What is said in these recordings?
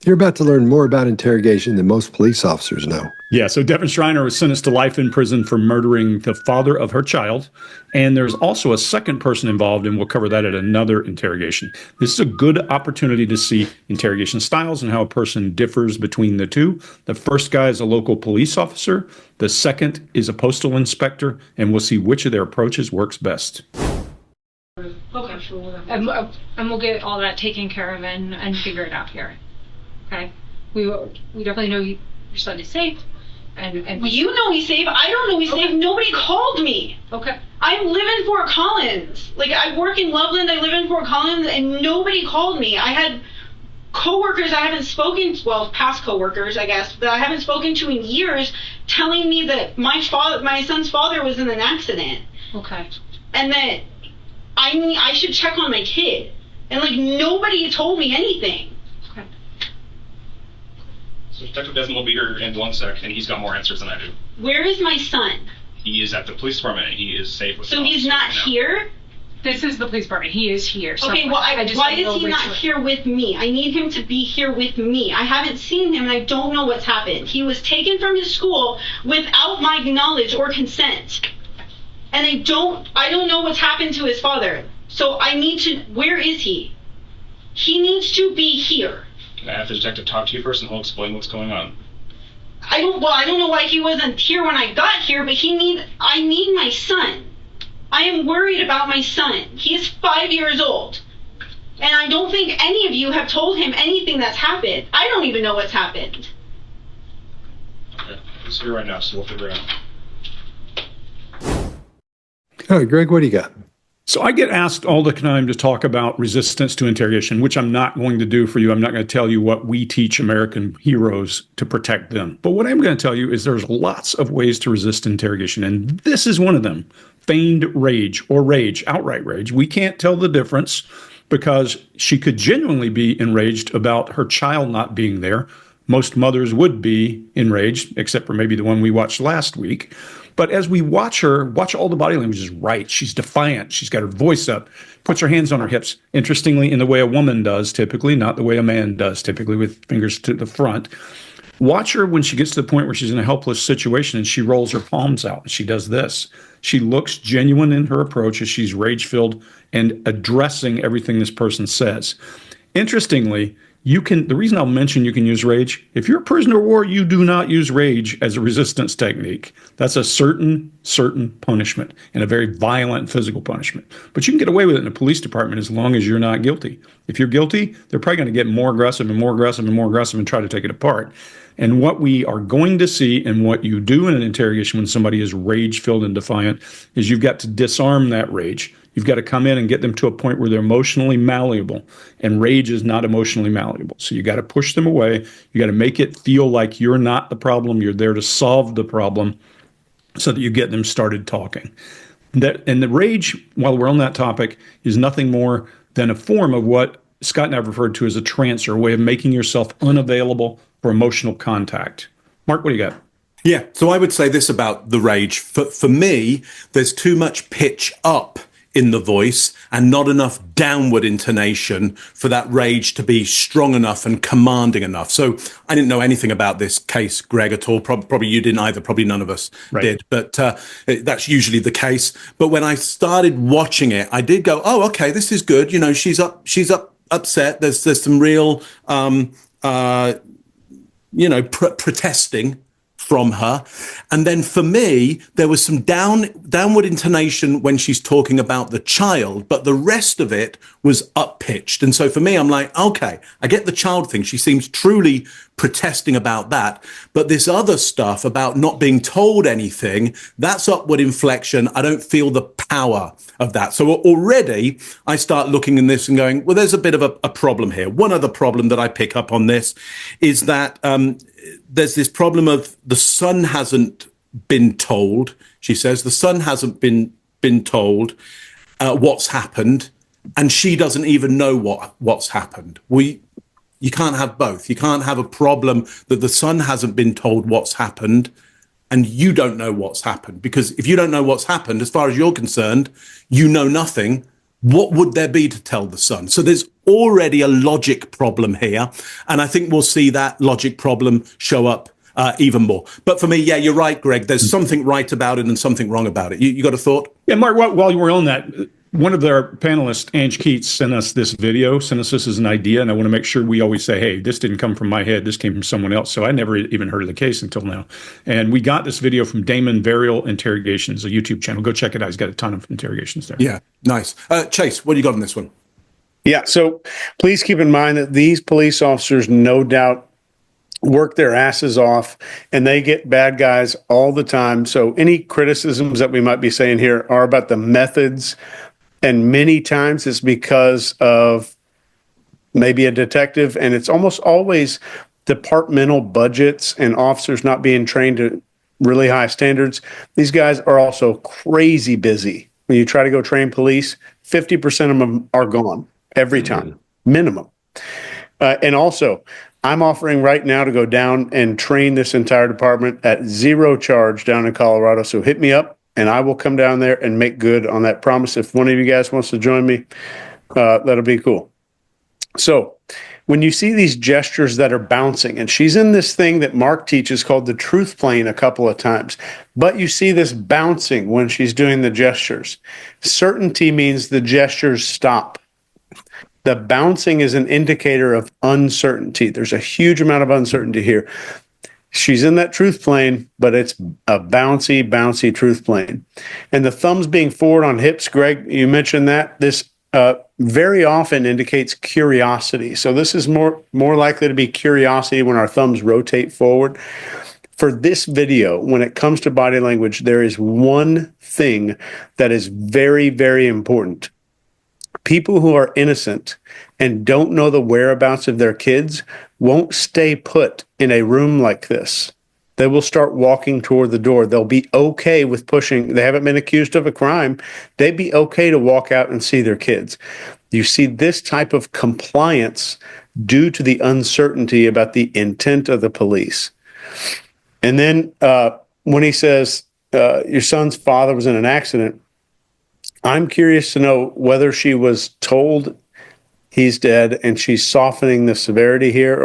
You're about to learn more about interrogation than most police officers know. Yeah, so Devan Schreiner was sentenced to life in prison for murdering the father of her child. And there's also a second person involved, and we'll cover that at another interrogation. This is a good opportunity to see interrogation styles and how a person differs between the two. The first guy is a local police officer. The second is a postal inspector, and we'll see which of their approaches works best. Okay, and we'll get all that taken care of and figure it out here. Okay, we definitely know your son is safe, and well, you know he's safe. I don't know he's safe. Nobody called me. Okay, I live in Fort Collins. Like, I work in Loveland. I live in Fort Collins, and nobody called me. I had coworkers I haven't spoken to, well, past coworkers, I guess, that I haven't spoken to in years, telling me that my son's father was in an accident. Okay, and that I should check on my kid, and like nobody told me anything. So Detective Devon will be here in 1 sec, and he's got more answers than I do. Where is my son? He is at the police department, and he is safe with So he's not here? This is the police department. He is here. Okay, well, why is he not here with me? I need him to be here with me. I haven't seen him, and I don't know what's happened. He was taken from his school without my knowledge or consent. And I don't know what's happened to his father. So where is he? He needs to be here. Can I have the detective talk to you first, and he'll explain what's going on? I don't know why he wasn't here when I got here, but I need my son. I am worried about my son. He is 5 years old. And I don't think any of you have told him anything that's happened. I don't even know what's happened. Okay, he's here right now, so we'll figure it out. All right, Greg, what do you got? So I get asked all the time to talk about resistance to interrogation, which I'm not going to do for you. I'm not going to tell you what we teach American heroes to protect them. But what I'm going to tell you is there's lots of ways to resist interrogation, and this is one of them. Feigned rage or rage, outright rage. We can't tell the difference because she could genuinely be enraged about her child not being there. Most mothers would be enraged, except for maybe the one we watched last week. But as we watch her, watch all the body language is right. She's defiant. She's got her voice up, puts her hands on her hips, interestingly, in the way a woman does typically, not the way a man does typically, with fingers to the front. Watch her when she gets to the point where she's in a helpless situation and she rolls her palms out and she does this. She looks genuine in her approach as she's rage-filled and addressing everything this person says. Interestingly, the reason I'll mention you can use rage, if you're a prisoner of war, you do not use rage as a resistance technique. That's a certain punishment and a very violent physical punishment. But you can get away with it in a police department as long as you're not guilty. If you're guilty, they're probably going to get more aggressive and more aggressive and more aggressive and try to take it apart. And what we are going to see and what you do in an interrogation when somebody is rage-filled and defiant is you've got to disarm that rage. You've got to come in and get them to a point where they're emotionally malleable, and rage is not emotionally malleable. So you got to push them away. You got to make it feel like you're not the problem. You're there to solve the problem so that you get them started talking. And the rage, while we're on that topic, is nothing more than a form of what Scott and I have referred to as a trance, or a way of making yourself unavailable for emotional contact. Mark, what do you got? Yeah, so I would say this about the rage. For me, there's too much pitch up in the voice and not enough downward intonation for that rage to be strong enough and commanding enough. So I didn't know anything about this case, Greg, at all. Probably you didn't either. Probably none of us did. But that's usually the case. But when I started watching it, I did go, oh, okay, this is good. You know, she's upset. There's some real, protesting from her. And then for me, there was some downward intonation when she's talking about the child, but the rest of it was up pitched. And so for me, I'm like, okay, I get the child thing. She seems truly protesting about that. But this other stuff about not being told anything, that's upward inflection. I don't feel the power of that. So already I start looking in this and going, well, there's a bit of a problem here. One other problem that I pick up on this is that there's this problem of the son hasn't been told. She says the son hasn't been told what's happened, and she doesn't even know what's happened. You can't have both. You can't have a problem that the son hasn't been told what's happened and you don't know what's happened. Because if you don't know what's happened, as far as you're concerned, you know nothing what would there be to tell the son? So there's already a logic problem here. And I think we'll see that logic problem show up even more. But for me, yeah, you're right, Greg. There's something right about it and something wrong about it. You got a thought? Yeah, Mark, while you were on that, one of their panelists, Ange Keats, sent us this as an idea. And I want to make sure we always say, hey, this didn't come from my head. This came from someone else. So I never even heard of the case until now. And we got this video from Damon Verial Interrogations, a YouTube channel. Go check it out. He's got a ton of interrogations there. Yeah, nice. Chase, what do you got on this one? Yeah, so please keep in mind that these police officers no doubt work their asses off and they get bad guys all the time. So any criticisms that we might be saying here are about the methods, and many times it's because of maybe a detective, and it's almost always departmental budgets and officers not being trained to really high standards. These guys are also crazy busy. When you try to go train police, 50% of them are gone every time, minimum. And also, I'm offering right now to go down and train this entire department at zero charge down in Colorado. So hit me up and I will come down there and make good on that promise. If one of you guys wants to join me, that'll be cool. So when you see these gestures that are bouncing, and she's in this thing that Mark teaches called the truth plane a couple of times, but you see this bouncing when she's doing the gestures. Certainty means the gestures stop. The bouncing is an indicator of uncertainty. There's a huge amount of uncertainty here. She's in that truth plane, but it's a bouncy truth plane. And the thumbs being forward on hips, Greg, you mentioned that. This very often indicates curiosity. So this is more likely to be curiosity when our thumbs rotate forward. For this video, when it comes to body language, there is one thing that is very, very important. People who are innocent and don't know the whereabouts of their kids won't stay put in a room like this. They will start walking toward the door. They'll be okay with pushing. They haven't been accused of a crime. They'd be okay to walk out and see their kids. You see this type of compliance due to the uncertainty about the intent of the police. And then when he says, your son's father was in an accident, I'm curious to know whether she was told he's dead and she's softening the severity here,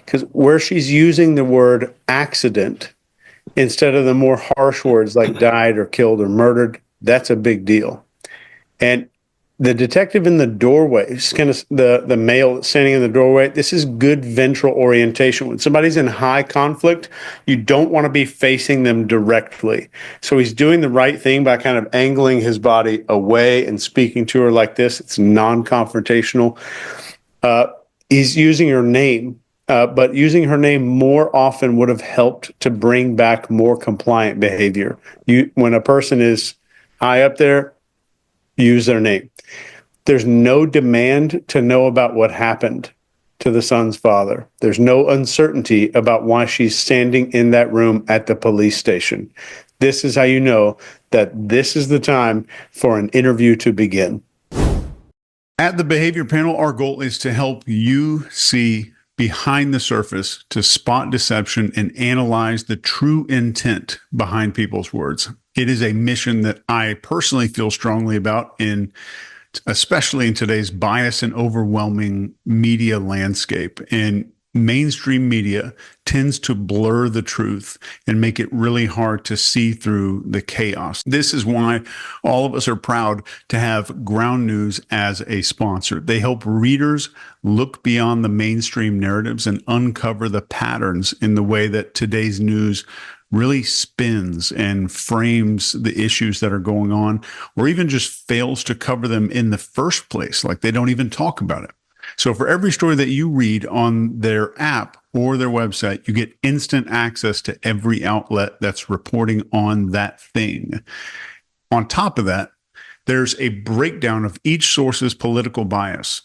because where she's using the word accident instead of the more harsh words like died or killed or murdered, that's a big deal. And the detective in the doorway, it's kind of the male standing in the doorway, this is good ventral orientation. When somebody's in high conflict, you don't want to be facing them directly. So he's doing the right thing by kind of angling his body away and speaking to her like this. It's non-confrontational. He's using her name, but using her name more often would have helped to bring back more compliant behavior. When a person is high up there, use their name. There's no demand to know about what happened to the son's father. There's no uncertainty about why she's standing in that room at the police station. This is how you know that this is the time for an interview to begin. At the Behavior Panel, our goal is to help you see behind the surface, to spot deception and analyze the true intent behind people's words. It is a mission that I personally feel strongly about, especially in today's bias and overwhelming media landscape. And mainstream media tends to blur the truth and make it really hard to see through the chaos. This is why all of us are proud to have Ground News as a sponsor. They help readers look beyond the mainstream narratives and uncover the patterns in the way that today's news really spins and frames the issues that are going on, or even just fails to cover them in the first place, like they don't even talk about it. So for every story that you read on their app or their website, you get instant access to every outlet that's reporting on that thing. On top of that, there's a breakdown of each source's political bias.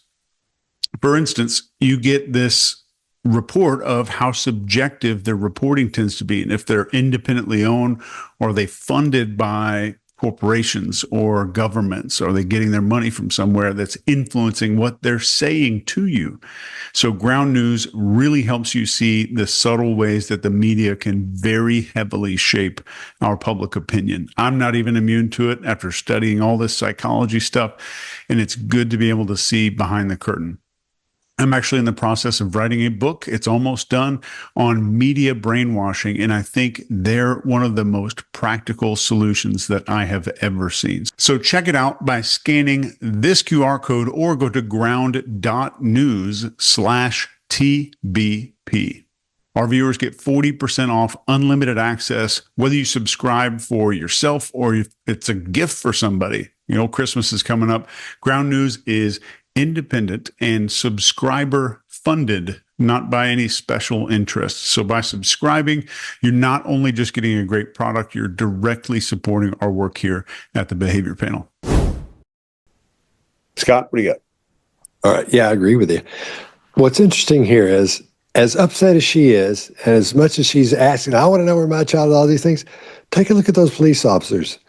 For instance, you get this report of how subjective their reporting tends to be, and if they're independently owned or they funded by corporations or governments? Are they getting their money from somewhere that's influencing what they're saying to you? So ground news really helps you see the subtle ways that the media can very heavily shape our public opinion. I'm not even immune to it after studying all this psychology stuff, and it's good to be able to see behind the curtain. I'm actually in the process of writing a book. It's almost done on media brainwashing. And I think they're one of the most practical solutions that I have ever seen. So check it out by scanning this QR code or go to ground.news/TBP. Our viewers get 40% off unlimited access, whether you subscribe for yourself or if it's a gift for somebody. You know, Christmas is coming up. Ground News is independent and subscriber funded, not by any special interest. So by subscribing, you're not only just getting a great product, you're directly supporting our work here at the Behavior Panel. Scott, what do you got? All right. Yeah, I agree with you. What's interesting here is, as upset as she is, and as much as she's asking, I want to know where my child is, all these things, take a look at those police officers.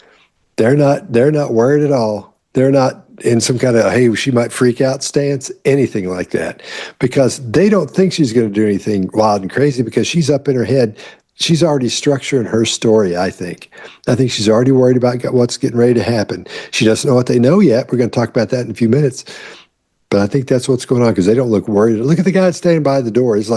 They're not worried at all. They're not in some kind of, hey, she might freak out stance, anything like that, because they don't think she's going to do anything wild and crazy because she's up in her head. She's already structuring her story, I think. I think she's already worried about what's getting ready to happen. She doesn't know what they know yet. We're going to talk about that in a few minutes. But I think that's what's going on because they don't look worried. Look at the guy standing by the door. He's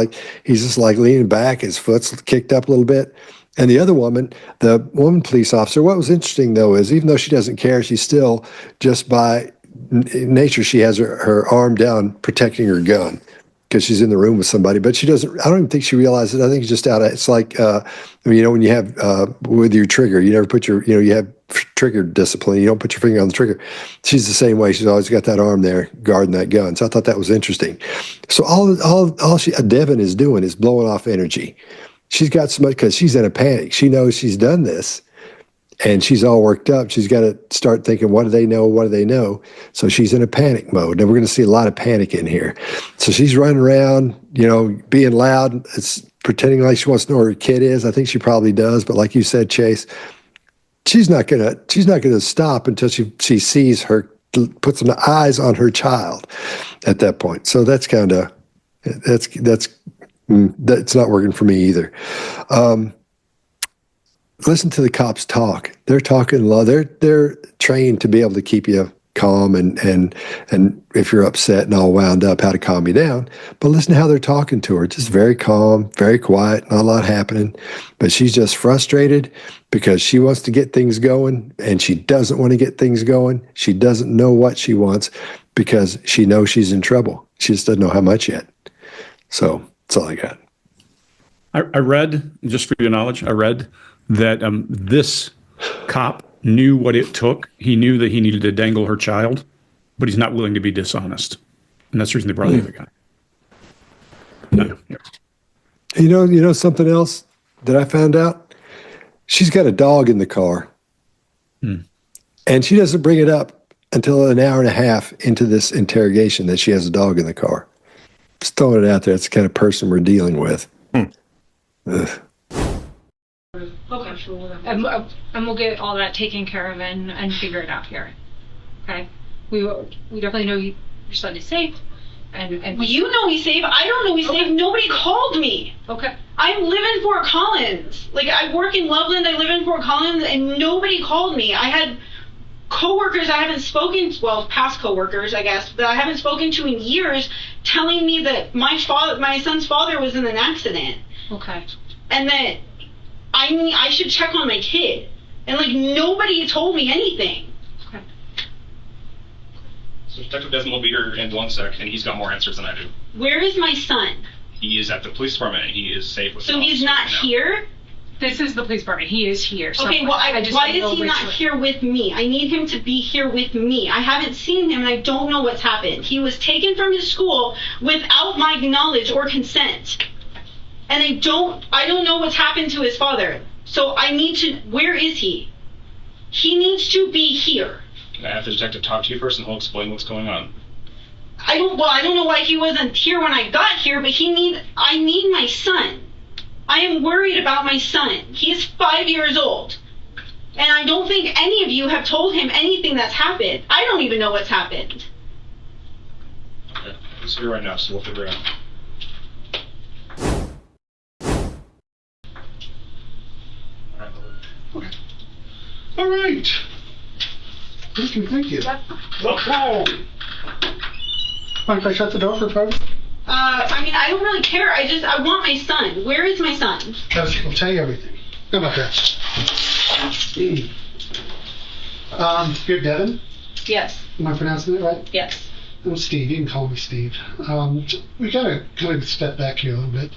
just like leaning back. His foot's kicked up a little bit. And the other woman, the woman police officer, what was interesting, though, is even though she doesn't care, she's still, just by nature, she has her arm down protecting her gun because she's in the room with somebody. But she doesn't, I don't even think she realizes it. I think it's just it's like, when you have with your trigger, you never put you have trigger discipline. You don't put your finger on the trigger. She's the same way. She's always got that arm there guarding that gun. So I thought that was interesting. So all Devon is doing is blowing off energy. She's got so much because she's in a panic. She knows she's done this and she's all worked up. She's got to start thinking, what do they know? What do they know? So she's in a panic mode. And we're going to see a lot of panic in here. So she's running around, being loud. It's pretending like she wants to know where her kid is. I think she probably does. But like you said, Chase, she's not gonna stop until she sees her, puts some eyes on her child at that point. So that's not working for me either. Listen to the cops talk. They're talking low. They're trained to be able to keep you calm and if you're upset and all wound up, how to calm you down. But listen to how they're talking to her. Just very calm, very quiet, not a lot happening. But she's just frustrated because she wants to get things going and she doesn't want to get things going. She doesn't know what she wants because she knows she's in trouble. She just doesn't know how much yet. So that's all I got. I read, just for your knowledge, that this cop knew what it took. He knew that he needed to dangle her child, but he's not willing to be dishonest. And that's the reason they brought the other guy. No. You know something else that I found out? She's got a dog in the car. And she doesn't bring it up until an hour and a half into this interrogation that she has a dog in the car. Just throwing it out there. It's the kind of person we're dealing with. Okay. And we'll get all that taken care of and figure it out here. Okay? We definitely know your son is safe. And Well, you know he's safe. I don't know he's safe. Nobody called me. Okay. I live in Fort Collins. I work in Loveland. I live in Fort Collins, and nobody called me. I had coworkers I haven't spoken to, well, past coworkers, I guess, that I haven't spoken to in years, telling me that my son's father was in an accident. Okay. And that I should check on my kid. And nobody told me anything. Okay. So Detective Desmond will be here in 1 sec, and he's got more answers than I do. Where is my son? He is at the police department, and he is safe with So he's not here? This is the police department. He is here. Okay, well, why is he not here with me? I need him to be here with me. I haven't seen him, and I don't know what's happened. He was taken from his school without my knowledge or consent. And I don't know what's happened to his father. So where is he? He needs to be here. Can I have the detective talk to you first, and he'll explain what's going on? I don't know why he wasn't here when I got here, but I need my son. I am worried about my son. He is 5 years old. And I don't think any of you have told him anything that's happened. I don't even know what's happened. Okay. He's here right now, so we'll figure it out. All right. Thank you. Thank you. Mind if I shut the door for private? I mean, I don't really care. I want my son. Where is my son? I'll tell you everything. How about that? You're Devon? Yes. Am I pronouncing it right? Yes. I'm Steve. You can call me Steve. We gotta kind of step back here a little bit.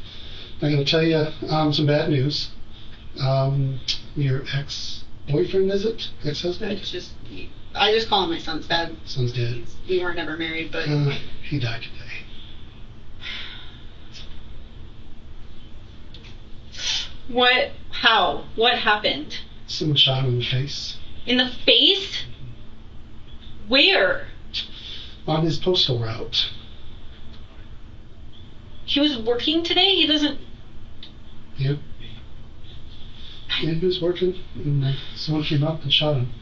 I'm gonna tell you some bad news. Your ex-boyfriend, is it? Ex-husband? I just call him my son's dad. Son's dead. We weren't never married, but He died today. what? How? What happened? Someone shot him in the face. In the face? Where? On his postal route. He was working today? He doesn't. Yep. Yeah, he was working, and someone came up and shot him.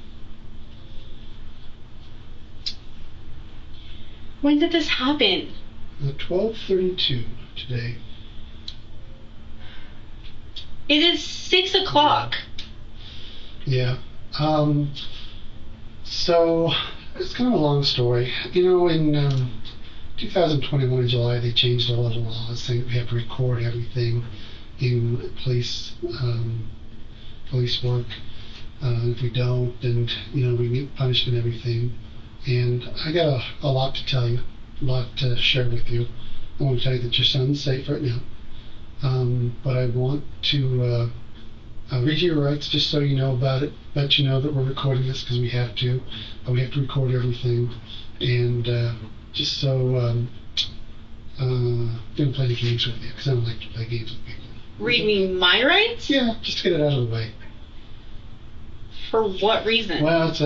When did this happen? At 12:32 today. It is 6 o'clock. Yeah. So it's kind of a long story. You know, in 2021 in July, they changed all the laws saying we have to record everything in police work. If we don't, then we get punished and everything. And I got a lot to tell you, a lot to share with you. I want to tell you that your son's safe right now. But I want to read you your rights just so you know about it. Let you know that we're recording this because we have to. We have to record everything. And just so don't play any games with you because I don't like to play games with people. Read me my rights? Yeah, just to get it out of the way. For what reason? Well, it's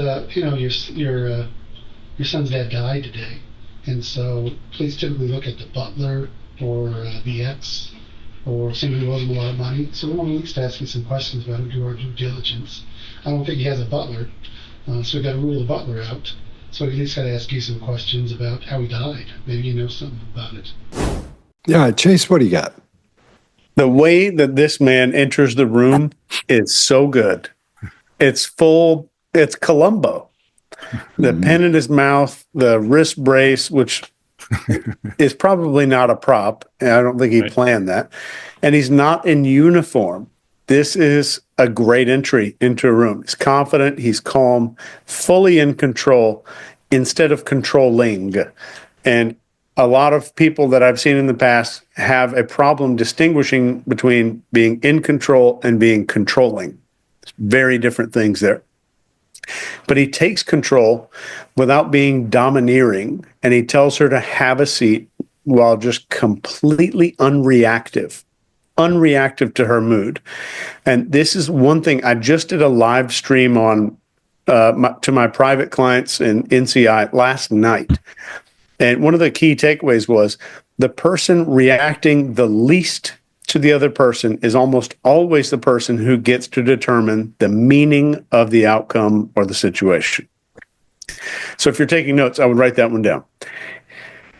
your son's dad died today, and so police typically look at the butler or the ex or somebody who owes him a lot of money. So we want to at least ask you some questions about him, do our due diligence. I don't think he has a butler, so we've got to rule the butler out. So we at least got to ask you some questions about how he died. Maybe you know something about it. Yeah, Chase, what do you got? The way that this man enters the room is so good. It's Columbo. The pen in his mouth, the wrist brace, which is probably not a prop. And I don't think he planned that. And he's not in uniform. This is a great entry into a room. He's confident, he's calm, fully in control instead of controlling. And a lot of people that I've seen in the past have a problem distinguishing between being in control and being controlling. It's very different things there. But he takes control without being domineering, and he tells her to have a seat while just completely unreactive to her mood. And this is one thing. I just did a live stream on to my private clients in NCI last night. And one of the key takeaways was the person reacting the least to the other person is almost always the person who gets to determine the meaning of the outcome or the situation. So if you're taking notes, I would write that one down.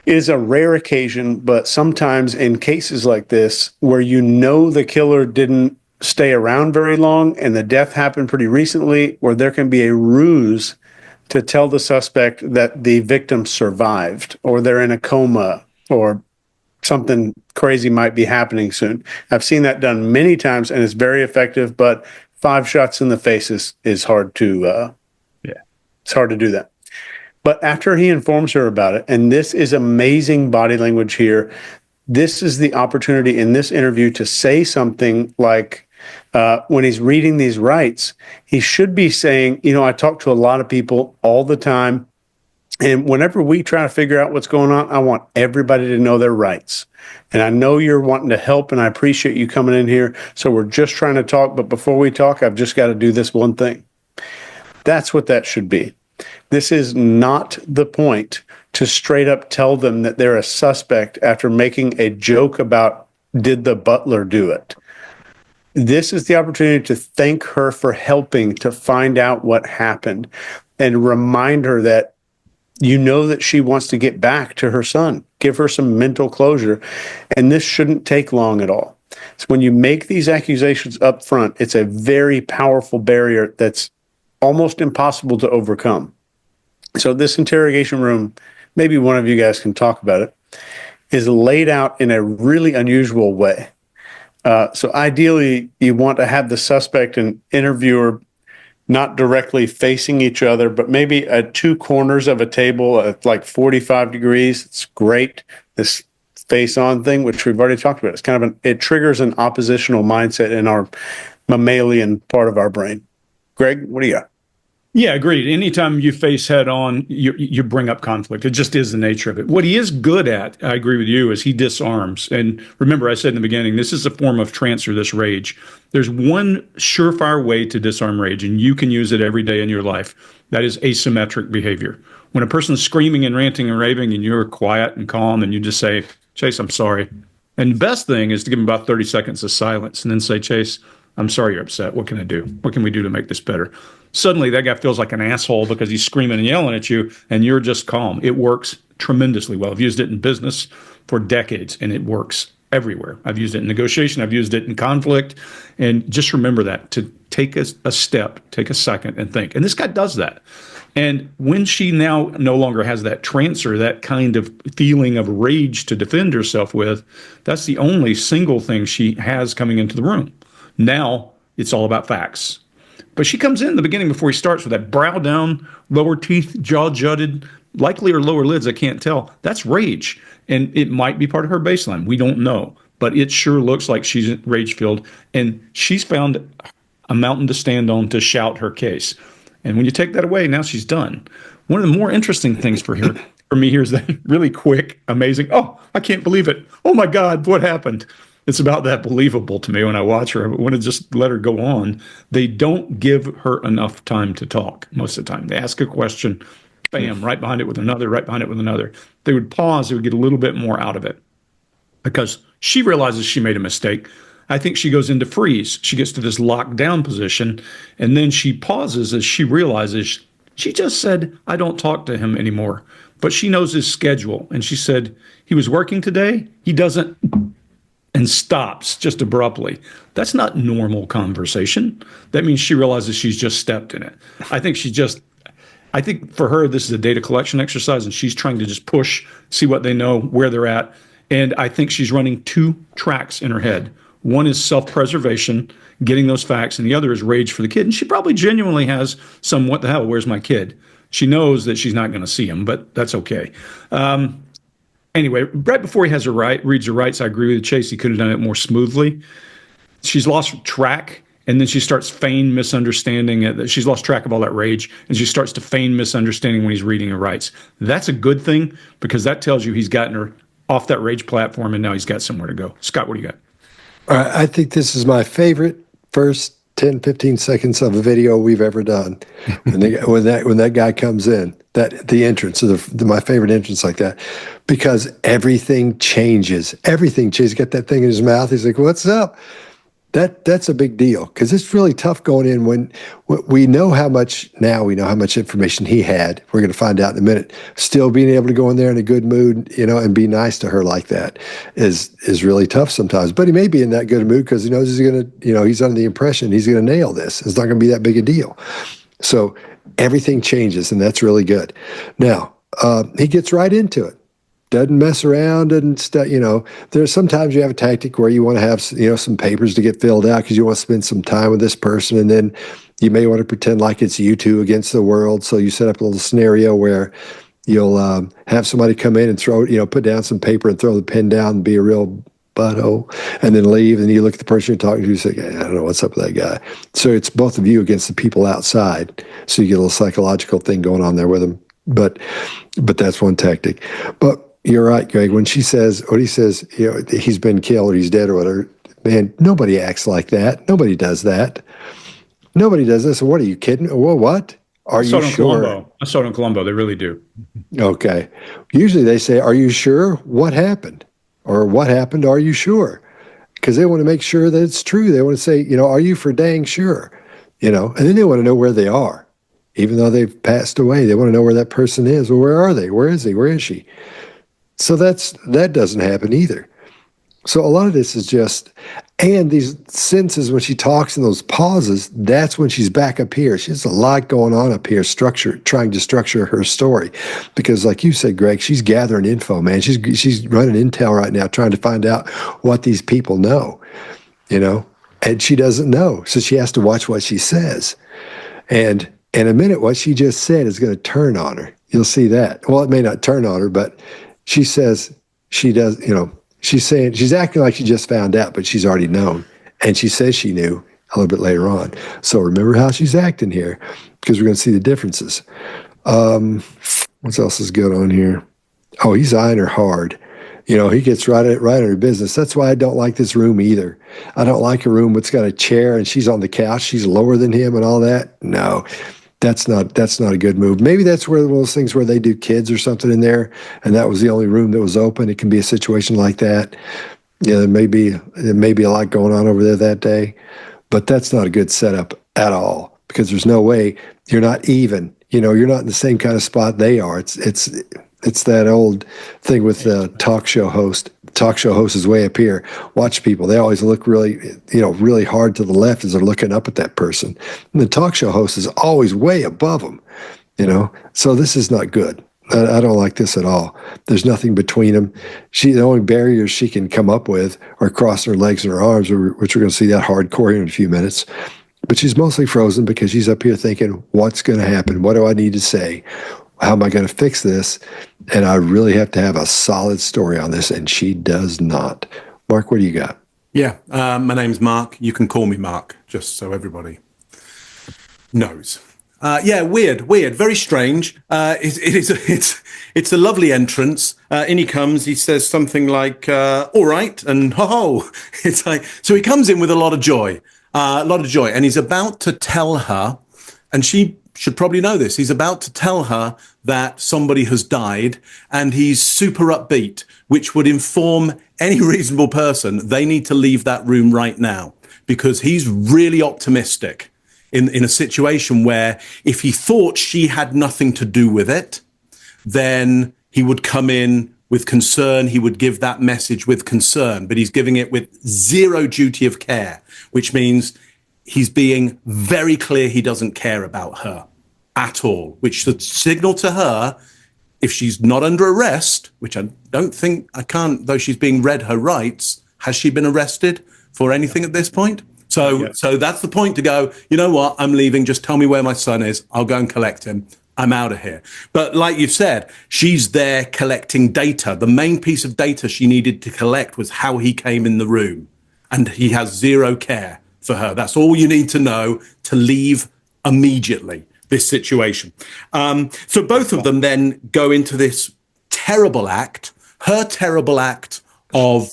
It is a rare occasion, but sometimes in cases like this, where the killer didn't stay around very long and the death happened pretty recently, where there can be a ruse to tell the suspect that the victim survived or they're in a coma or something crazy might be happening soon. I've seen that done many times and it's very effective, but 5 shots in the face is hard to, it's hard to do that. But after he informs her about it, and this is amazing body language here, this is the opportunity in this interview to say something like, when he's reading these rights, he should be saying, I talk to a lot of people all the time. And whenever we try to figure out what's going on, I want everybody to know their rights. And I know you're wanting to help, and I appreciate you coming in here. So we're just trying to talk. But before we talk, I've just got to do this one thing. That's what that should be. This is not the point to straight up tell them that they're a suspect after making a joke about, did the butler do it? This is the opportunity to thank her for helping to find out what happened and remind her that you know that she wants to get back to her son. Give her some mental closure. And this shouldn't take long at all. So when you make these accusations up front, it's a very powerful barrier that's almost impossible to overcome. So this interrogation room, maybe one of you guys can talk about it, is laid out in a really unusual way. So ideally, you want to have the suspect and interviewer not directly facing each other, but maybe at two corners of a table at like 45 degrees. It's great. This face-on thing, which we've already talked about, it's kind of it triggers an oppositional mindset in our mammalian part of our brain. Greg, what do you got? Yeah, agreed. Anytime you face head on, you bring up conflict. It just is the nature of it. What he is good at, I agree with you, is he disarms. And remember, I said in the beginning, this is a form of transfer, this rage. There's one surefire way to disarm rage, and you can use it every day in your life. That is asymmetric behavior. When a person's screaming and ranting and raving and you're quiet and calm and you just say, Chase, I'm sorry. And the best thing is to give him about 30 seconds of silence and then say, Chase, I'm sorry you're upset. What can I do? What can we do to make this better? Suddenly that guy feels like an asshole because he's screaming and yelling at you and you're just calm. It works tremendously well. I've used it in business for decades and it works everywhere. I've used it in negotiation. I've used it in conflict. And just remember that, to take a step, take a second and think. And this guy does that. And when she now no longer has that transfer, that kind of feeling of rage to defend herself with, that's the only single thing she has coming into the room. Now it's all about facts. But she comes in the beginning before he starts with that brow down, lower teeth, jaw jutted, likely her lower lids, I can't tell. That's rage. And it might be part of her baseline. We don't know. But it sure looks like she's rage-filled. And she's found a mountain to stand on to shout her case. And when you take that away, now she's done. One of the more interesting things for me here is that really quick, amazing, oh, I can't believe it. Oh, my God, what happened? It's about that believable to me when I watch her. I want to just let her go on. They don't give her enough time to talk most of the time. They ask a question, bam, right behind it with another, right behind it with another. They would pause. They would get a little bit more out of it because she realizes she made a mistake. I think she goes into freeze. She gets to this locked down position, and then she pauses as she realizes she just said, I don't talk to him anymore. But she knows his schedule. And she said, he was working today. He doesn't, and stops just abruptly. That's not normal conversation. That means she realizes she's just stepped in it. I think for her, this is a data collection exercise, and she's trying to just push, see what they know, where they're at. And I think she's running two tracks in her head. One is self-preservation, getting those facts, and the other is rage for the kid. And she probably genuinely has some, what the hell, where's my kid? She knows that she's not going to see him, but that's okay. Anyway, right before he has reads her rights, I agree with Chase. He could have done it more smoothly. She's lost track, and then she starts feign misunderstanding it. She's lost track of all that rage, and she starts to feign misunderstanding when he's reading her rights. That's a good thing because that tells you he's gotten her off that rage platform, and now he's got somewhere to go. Scott, what do you got? All right, I think this is my favorite first 10, 15 seconds of a video we've ever done. When that guy comes in, the entrance, my favorite entrance like that, because everything changes. Everything changes. He's got that thing in his mouth. He's like, what's up? That's a big deal because it's really tough going in when we know how much information he had. We're going to find out in a minute. Still being able to go in there in a good mood, and be nice to her like that is really tough sometimes. But he may be in that good mood because he knows he's going to, he's under the impression he's going to nail this. It's not going to be that big a deal. So everything changes, and that's really good. Now, he gets right into it. Doesn't mess around and stuff. There's sometimes you have a tactic where you want to have, some papers to get filled out because you want to spend some time with this person. And then you may want to pretend like it's you two against the world. So you set up a little scenario where you'll have somebody come in and throw, put down some paper and throw the pen down and be a real butthole and then leave. And you look at the person you're talking to, you say, I don't know what's up with that guy. So it's both of you against the people outside. So you get a little psychological thing going on there with them. But that's one tactic. But you're right, Greg. When he says, he's been killed or he's dead or whatever, man, nobody acts like that. Nobody does that. Nobody does this. What, are you kidding? Well, what? Are you sure? I saw it in Colombo. They really do. Okay. Usually they say, are you sure? What happened? Or what happened? Are you sure? because they want to make sure that it's true. They want to say, are you for dang sure? And then they want to know where they are. Even though they've passed away, they want to know where that person is. Well, where are they? Where is he? Where is she? So that doesn't happen either. So a lot of this is just, and these sentences when she talks in those pauses, that's when she's back up here. She has a lot going on up here, trying to structure her story. Because like you said, Greg, she's gathering info, man. She's running intel right now, trying to find out what these people know, and she doesn't know. So she has to watch what she says. And in a minute, what she just said is going to turn on her. You'll see that. Well, it may not turn on her, but she says she does, she's acting like she just found out, but she's already known. And she says she knew a little bit later on. So remember how she's acting here, because we're going to see the differences. What else is good on here? Oh, he's eyeing her hard. He gets right at her business. That's why I don't like this room either. I don't like a room that's got a chair and she's on the couch. She's lower than him and all that. No. That's not a good move. Maybe that's one of those things where they do kids or something in there, and that was the only room that was open. It can be a situation like that. There may be a lot going on over there that day, but that's not a good setup at all, because there's no way you're not even. You're not in the same kind of spot they are. It's that old thing with the talk show host. Talk show host is way up here. Watch people. They always look really, really hard to the left as they're looking up at that person. And the talk show host is always way above them, So this is not good. I don't like this at all. There's nothing between them. The only barriers she can come up with are crossing her legs and her arms, which we're going to see that hardcore here in a few minutes. But she's mostly frozen because she's up here thinking, what's going to happen? What do I need to say? How am I going to fix this? And I really have to have a solid story on this, and she does not. Mark, what do you got? Yeah, my name's Mark. You can call me Mark, just so everybody knows. Weird, very strange. It's a lovely entrance. In he comes. He says something like, "All right," and ho. It's like, so he comes in with a lot of joy, and he's about to tell her, and she should probably know this. He's about to tell her that somebody has died, and he's super upbeat, which would inform any reasonable person they need to leave that room right now, because he's really optimistic in a situation where if he thought she had nothing to do with it, then he would come in with concern. He would give that message with concern, but he's giving it with zero duty of care, which means he's being very clear he doesn't care about her at all, which should signal to her, if she's not under arrest, which I can't, though she's being read her rights, has she been arrested for anything at this point? So that's the point to go, you know what, I'm leaving, just tell me where my son is, I'll go and collect him, I'm out of here. But like you've said, she's there collecting data. The main piece of data she needed to collect was how he came in the room, and he has zero care for her. That's all you need to know to leave immediately this situation. So both of them then go into this terrible act, her terrible act of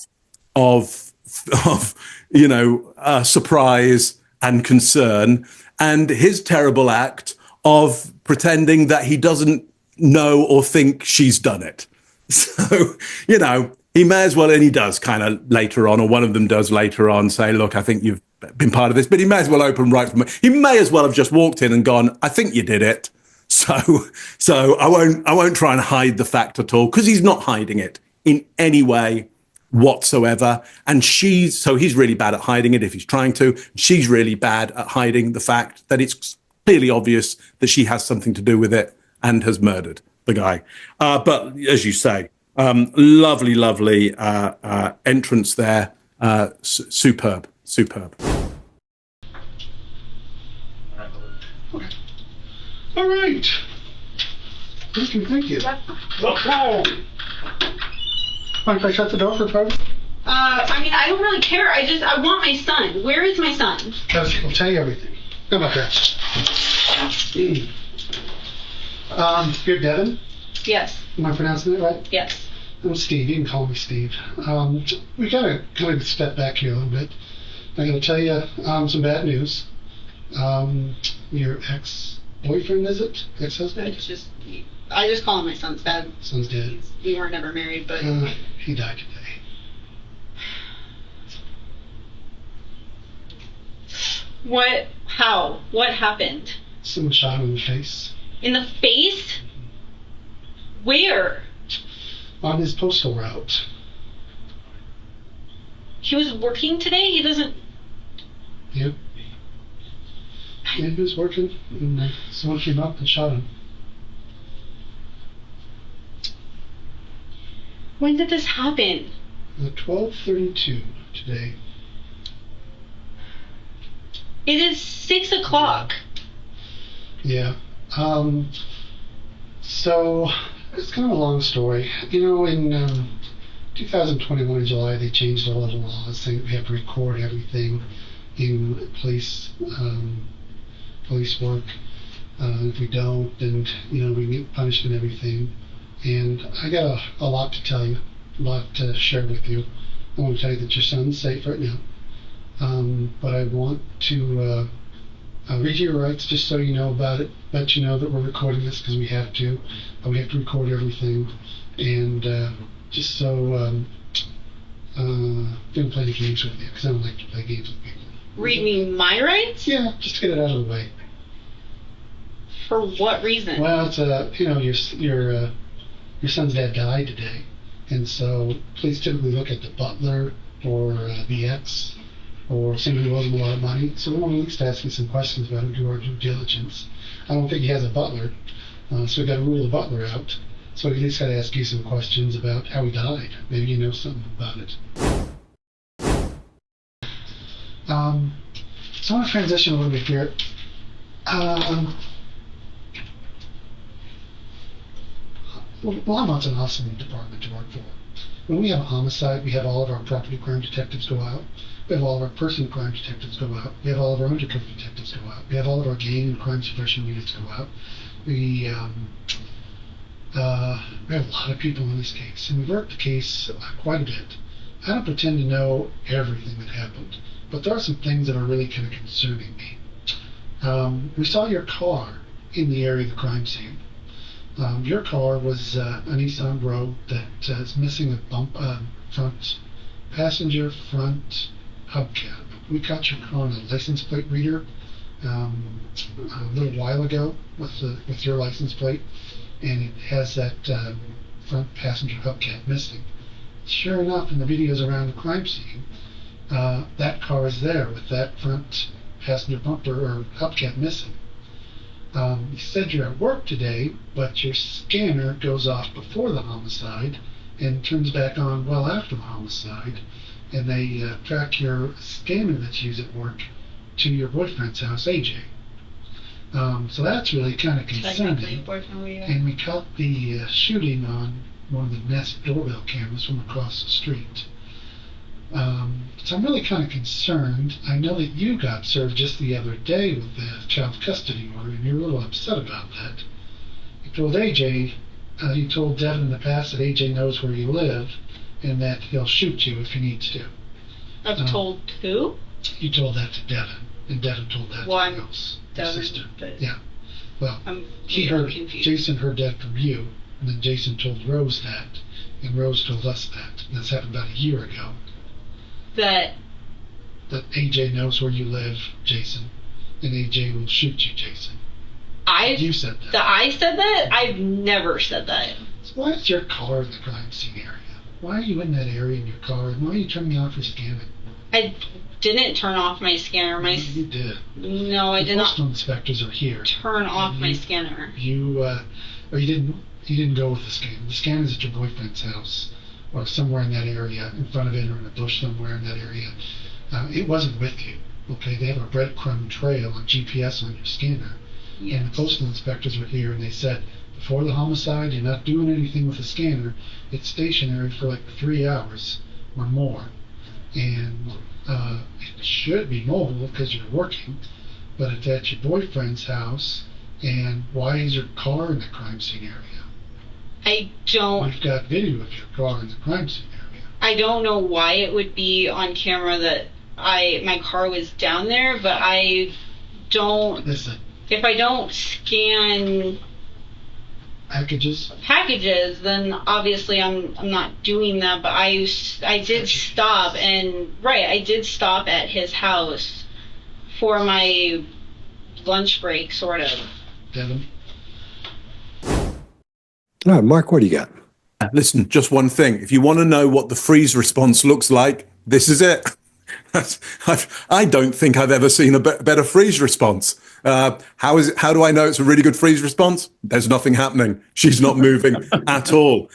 surprise and concern, and his terrible act of pretending that he doesn't know or think she's done it. So, he may as well, and he does kind of later on, or one of them does later on, say, look, I think you've been part of this, but he may as well open right from it. He may as well have just walked in and gone, I think you did it. So I won't try and hide the fact at all, because he's not hiding it in any way whatsoever. And he's really bad at hiding it if he's trying to. She's really bad at hiding the fact that it's clearly obvious that she has something to do with it and has murdered the guy. But as you say, lovely entrance there. Superb. All right. Thank you. Mind if I shut the door for privacy? I don't really care. I want my son. Where is my son? I'll tell you everything. How about that? You're Devon? Yes. Am I pronouncing it right? Yes. I'm Steve. You can call me Steve. We gotta kind of step back here a little bit. I'm gonna tell you some bad news. Your ex-boyfriend, is it? Ex-husband? I just call him my son's dad. Son's dead. We were never married, but He died today. What? How? What happened? Someone shot him in the face. In the face? Where? On his postal route. He was working today? He doesn't... Yep. Yeah, he was working, and someone came up and shot him. When did this happen? At 12:32 today. It is 6 o'clock. Yeah. So it's kind of a long story. You know, in 2021 in July, they changed all of the laws saying we have to record everything in police work. If we don't, then we get punished and everything. And I got a lot to tell you, a lot to share with you. I want to tell you that your son's safe right now. But I want to read you your rights just so you know about it. Let you know that we're recording this because we have to. We have to record everything. And just so don't play the games with you because I don't like to play games with people. Read me my rights? Yeah, just to get it out of the way. For what reason? Well, it's your son's dad died today, and so police typically look at the butler or the ex or somebody who owes him a lot of money. So we want to at least ask you some questions about him, do our due diligence. I don't think he has a butler, so we got to rule the butler out. So we at least got to ask you some questions about how he died. Maybe you know something about it. So I want to transition a little bit here. Longmont's an awesome department to work for. When we have a homicide, we have all of our property crime detectives go out. We have all of our person crime detectives go out. We have all of our undercover detectives go out. We have all of our gang and crime suppression units go out. We have a lot of people in this case, and we've worked the case quite a bit. I don't pretend to know everything that happened, but there are some things that are really kind of concerning me. We saw your car in the area of the crime scene. Your car was a Nissan Rogue that is missing a front passenger front hubcap. We got your car on a license plate reader a little while ago with your license plate, and it has that front passenger hubcap missing. Sure enough, in the videos around the crime scene, that car is there with that front passenger bumper or hubcap missing. You said you're at work today, but your scanner goes off before the homicide and turns back on well after the homicide, and they track your scanner that's used at work to your boyfriend's house, AJ. So that's really kind of concerning. And we caught the shooting on one of the Nest doorbell cameras from across the street. So I'm really kind of concerned. I know that you got served just the other day with the child custody order, and you're a little upset about that. You told AJ, you told Devon in the past that AJ knows where you live, and that he'll shoot you if he needs to. I've told who? You told that to Devon, and Devon told that to your house, your sister. Yeah. Well, Jason heard that from you, and then Jason told Rose that, and Rose told us that. And this happened about a year ago. That AJ knows where you live, Jason, and AJ will shoot you, Jason. You said that. I said that? I've never said that. So why is your car in the crime scene area? Why are you in that area in your car, and why are you turning off your scanner? I didn't turn off my scanner. You did. No, I did not. Postal inspectors are here. Turn off my scanner. You didn't go with the scanner. The scanner's at your boyfriend's house, or somewhere in that area, in front of it, or in a bush somewhere in that area. It wasn't with you. Okay, they have a breadcrumb trail on GPS on your scanner. Yes. And the postal inspectors were here, and they said, before the homicide, you're not doing anything with the scanner. It's stationary for like 3 hours or more. And it should be mobile because you're working, but it's at your boyfriend's house. And why is your car in the crime scene area? We've got video of your car in the crime scene area. I don't know why it would be on camera that my car was down there, but I don't. Listen. If I don't scan packages, then obviously I'm not doing that. But I did stop I did stop at his house for my lunch break, sort of. Devon. All right, Mark, what do you got? Listen, just one thing. If you want to know what the freeze response looks like, this is it. I don't think I've ever seen a better freeze response. How do I know it's a really good freeze response? There's nothing happening. She's not moving at all.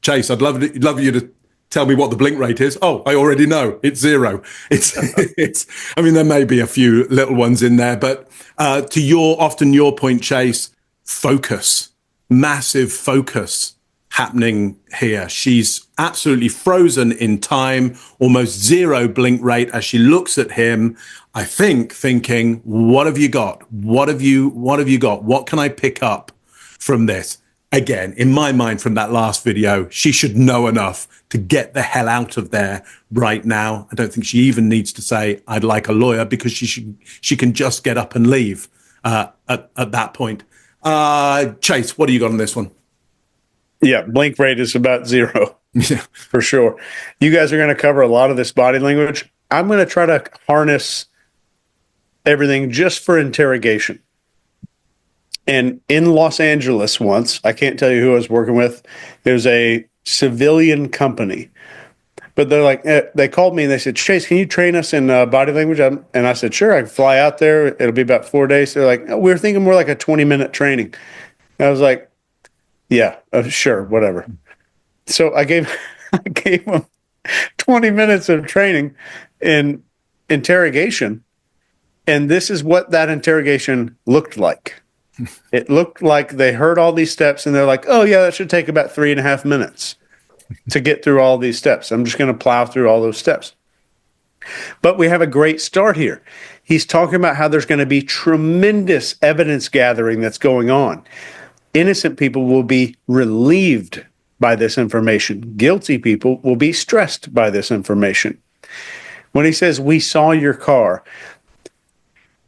Chase, I'd love you to tell me what the blink rate is. Oh, I already know. It's 0. It's. I mean, there may be a few little ones in there, but to your point, Chase, focus, massive focus happening here. She's absolutely frozen in time, almost 0 blink rate as she looks at him, I think thinking, what have you got? What have you got? What can I pick up from this? Again, in my mind, from that last video, she should know enough to get the hell out of there right now. I don't think she even needs to say, I'd like a lawyer, because she can just get up and leave at that point. Chase, what do you got on this one? Yeah, blink rate is about 0. Yeah. For sure. You guys are going to cover a lot of this body language. I'm going to try to harness everything just for interrogation. And in Los Angeles once, I can't tell you who I was working with, it was a civilian company. But they're like, they called me and they said, Chase, can you train us in body language? And I said, sure, I can fly out there. It'll be about 4 days. They're like, oh, we were thinking more like a 20-minute training. And I was like, yeah, sure, whatever. So I gave them 20 minutes of training in interrogation. And this is what that interrogation looked like. It looked like they heard all these steps and they're like, oh, yeah, that should take about 3.5 minutes to get through all these steps. I'm just going to plow through all those steps. But we have a great start here. He's talking about how there's going to be tremendous evidence gathering that's going on. Innocent people will be relieved by this information. Guilty people will be stressed by this information. When he says, we saw your car,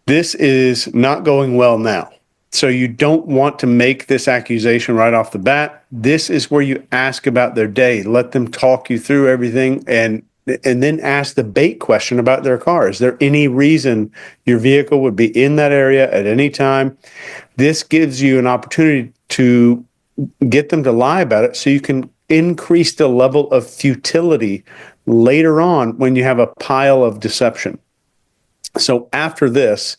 this is not going well now. So you don't want to make this accusation right off the bat. This is where you ask about their day. Let them talk you through everything and then ask the bait question about their car. Is there any reason your vehicle would be in that area at any time? This gives you an opportunity to get them to lie about it so you can increase the level of futility later on when you have a pile of deception. So after this,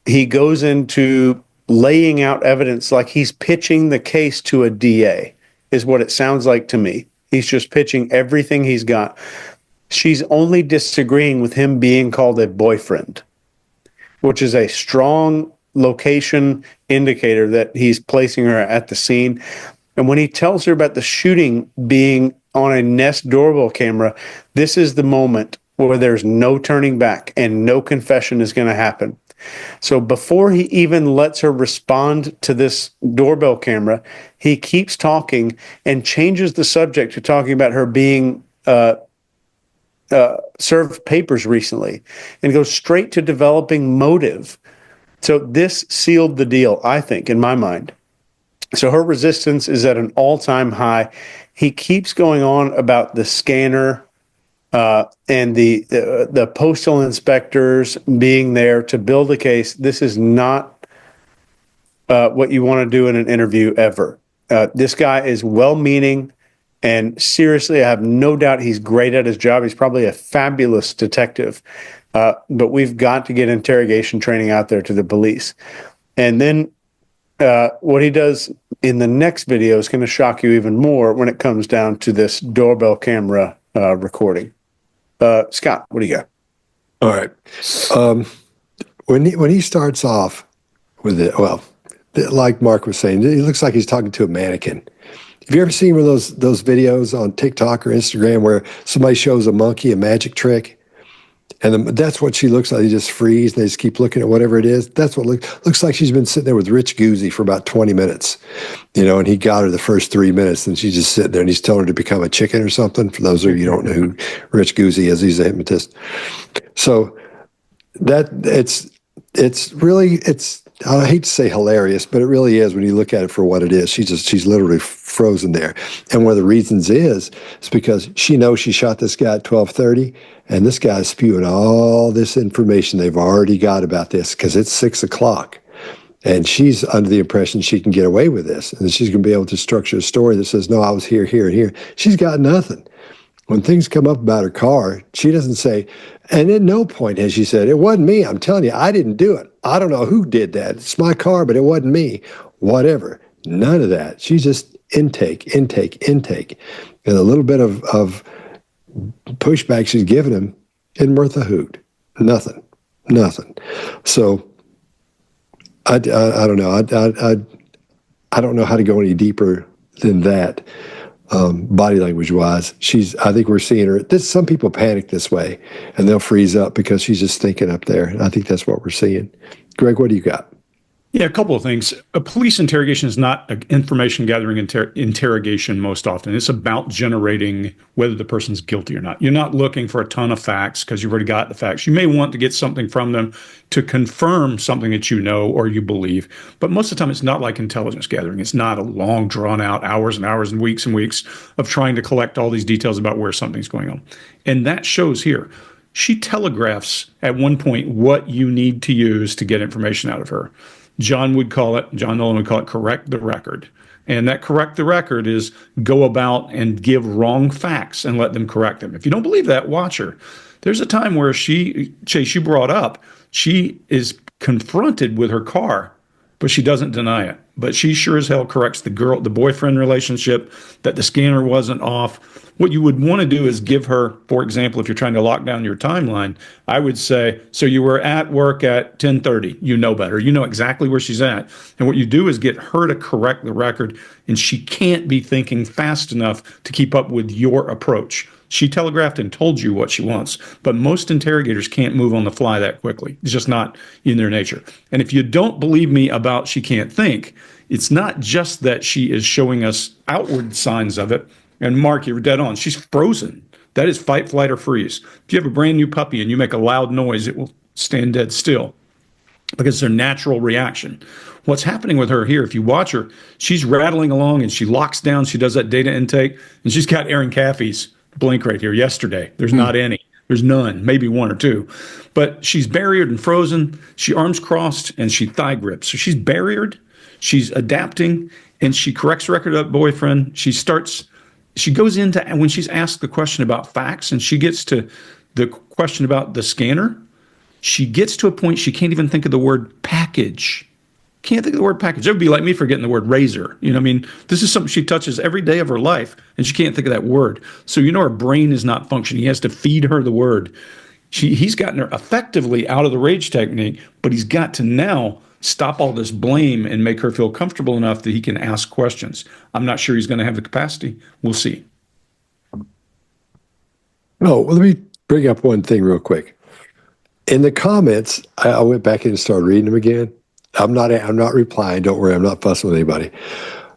he goes into laying out evidence like he's pitching the case to a DA, is what it sounds like to me. He's just pitching everything he's got. She's only disagreeing with him being called a boyfriend, which is a strong location indicator that he's placing her at the scene. And when he tells her about the shooting being on a Nest doorbell camera, this is the moment where there's no turning back and no confession is going to happen. So before he even lets her respond to this doorbell camera, he keeps talking and changes the subject to talking about her being served papers recently and goes straight to developing motive. So this sealed the deal, I think, in my mind. So her resistance is at an all-time high. He keeps going on about the scanner and the postal inspectors being there to build a case. This is not what you want to do in an interview ever. This guy is well-meaning, and seriously, I have no doubt he's great at his job. He's probably a fabulous detective. But we've got to get interrogation training out there to the police. And then what he does in the next video is going to shock you even more when it comes down to this doorbell camera recording. Scott, what do you got? All right. When he starts off with it, well, like Mark was saying, he looks like he's talking to a mannequin. Have you ever seen one of those videos on TikTok or Instagram where somebody shows a monkey a magic trick? And that's what she looks like. They just freeze and they just keep looking at whatever it is. That's what looks like she's been sitting there with Rich Guzzi for about 20 minutes, and he got her the first 3 minutes and she's just sitting there and he's telling her to become a chicken or something. For those of you who don't know who Rich Guzzi is, he's a hypnotist. So that it's I hate to say hilarious, but it really is when you look at it for what it is. She's literally frozen there. And one of the reasons is because she knows she shot this guy at 12:30, and this guy's spewing all this information they've already got about this because it's 6 o'clock. And she's under the impression she can get away with this, and she's going to be able to structure a story that says, no, I was here, here, and here. She's got nothing. When things come up about her car, she doesn't say, and at no point has she said, it wasn't me. I'm telling you, I didn't do it. I don't know who did that. It's my car, but it wasn't me. Whatever. None of that. She's just intake. And a little bit of pushback she's given him isn't worth a hoot. Nothing. So I don't know. I don't know how to go any deeper than that. Body language wise, I think we're seeing her. Some people panic this way and they'll freeze up because she's just thinking up there. And I think that's what we're seeing. Greg, what do you got? Yeah, a couple of things. A police interrogation is not an information gathering interrogation most often. It's about generating whether the person's guilty or not. You're not looking for a ton of facts because you've already got the facts. You may want to get something from them to confirm something that you know or you believe. But most of the time, it's not like intelligence gathering. It's not a long, drawn out hours and hours and weeks of trying to collect all these details about where something's going on. And that shows here. She telegraphs at one point what you need to use to get information out of her. John Nolan would call it correct the record. And that correct the record is go about and give wrong facts and let them correct them. If you don't believe that, watch her. There's a time where Chase, you brought up, she is confronted with her car, but she doesn't deny it. But she sure as hell corrects the boyfriend relationship, that the scanner wasn't off. What you would want to do is give her, for example, if you're trying to lock down your timeline, I would say, so you were at work at 10:30. You know better. You know exactly where she's at. And what you do is get her to correct the record, and she can't be thinking fast enough to keep up with your approach. She telegraphed and told you what she wants, but most interrogators can't move on the fly that quickly. It's just not in their nature. And if you don't believe me about she can't think, it's not just that she is showing us outward signs of it. And Mark, you're dead on. She's frozen. That is fight, flight, or freeze. If you have a brand new puppy and you make a loud noise, it will stand dead still because it's their natural reaction. What's happening with her here, if you watch her, she's rattling along and she locks down. She does that data intake, and she's got Aaron Caffey's blink right here yesterday. There's not any. There's none, maybe one or two. But she's barriered and frozen. She arms crossed and she thigh grips. So she's barriered, she's adapting, and she corrects the record of boyfriend. She goes into, and when she's asked the question about facts and she gets to the question about the scanner, she gets to a point she can't even think of the word package. Can't think of the word package. It would be like me forgetting the word razor. You know what I mean? This is something she touches every day of her life, and she can't think of that word. So you know her brain is not functioning. He has to feed her the word. He's gotten her effectively out of the rage technique, but he's got to now stop all this blame and make her feel comfortable enough that he can ask questions. I'm not sure he's going to have the capacity. We'll see. Oh, well, let me bring up one thing real quick. In the comments, I went back in and started reading them again. I'm not replying. Don't worry. I'm not fussing with anybody.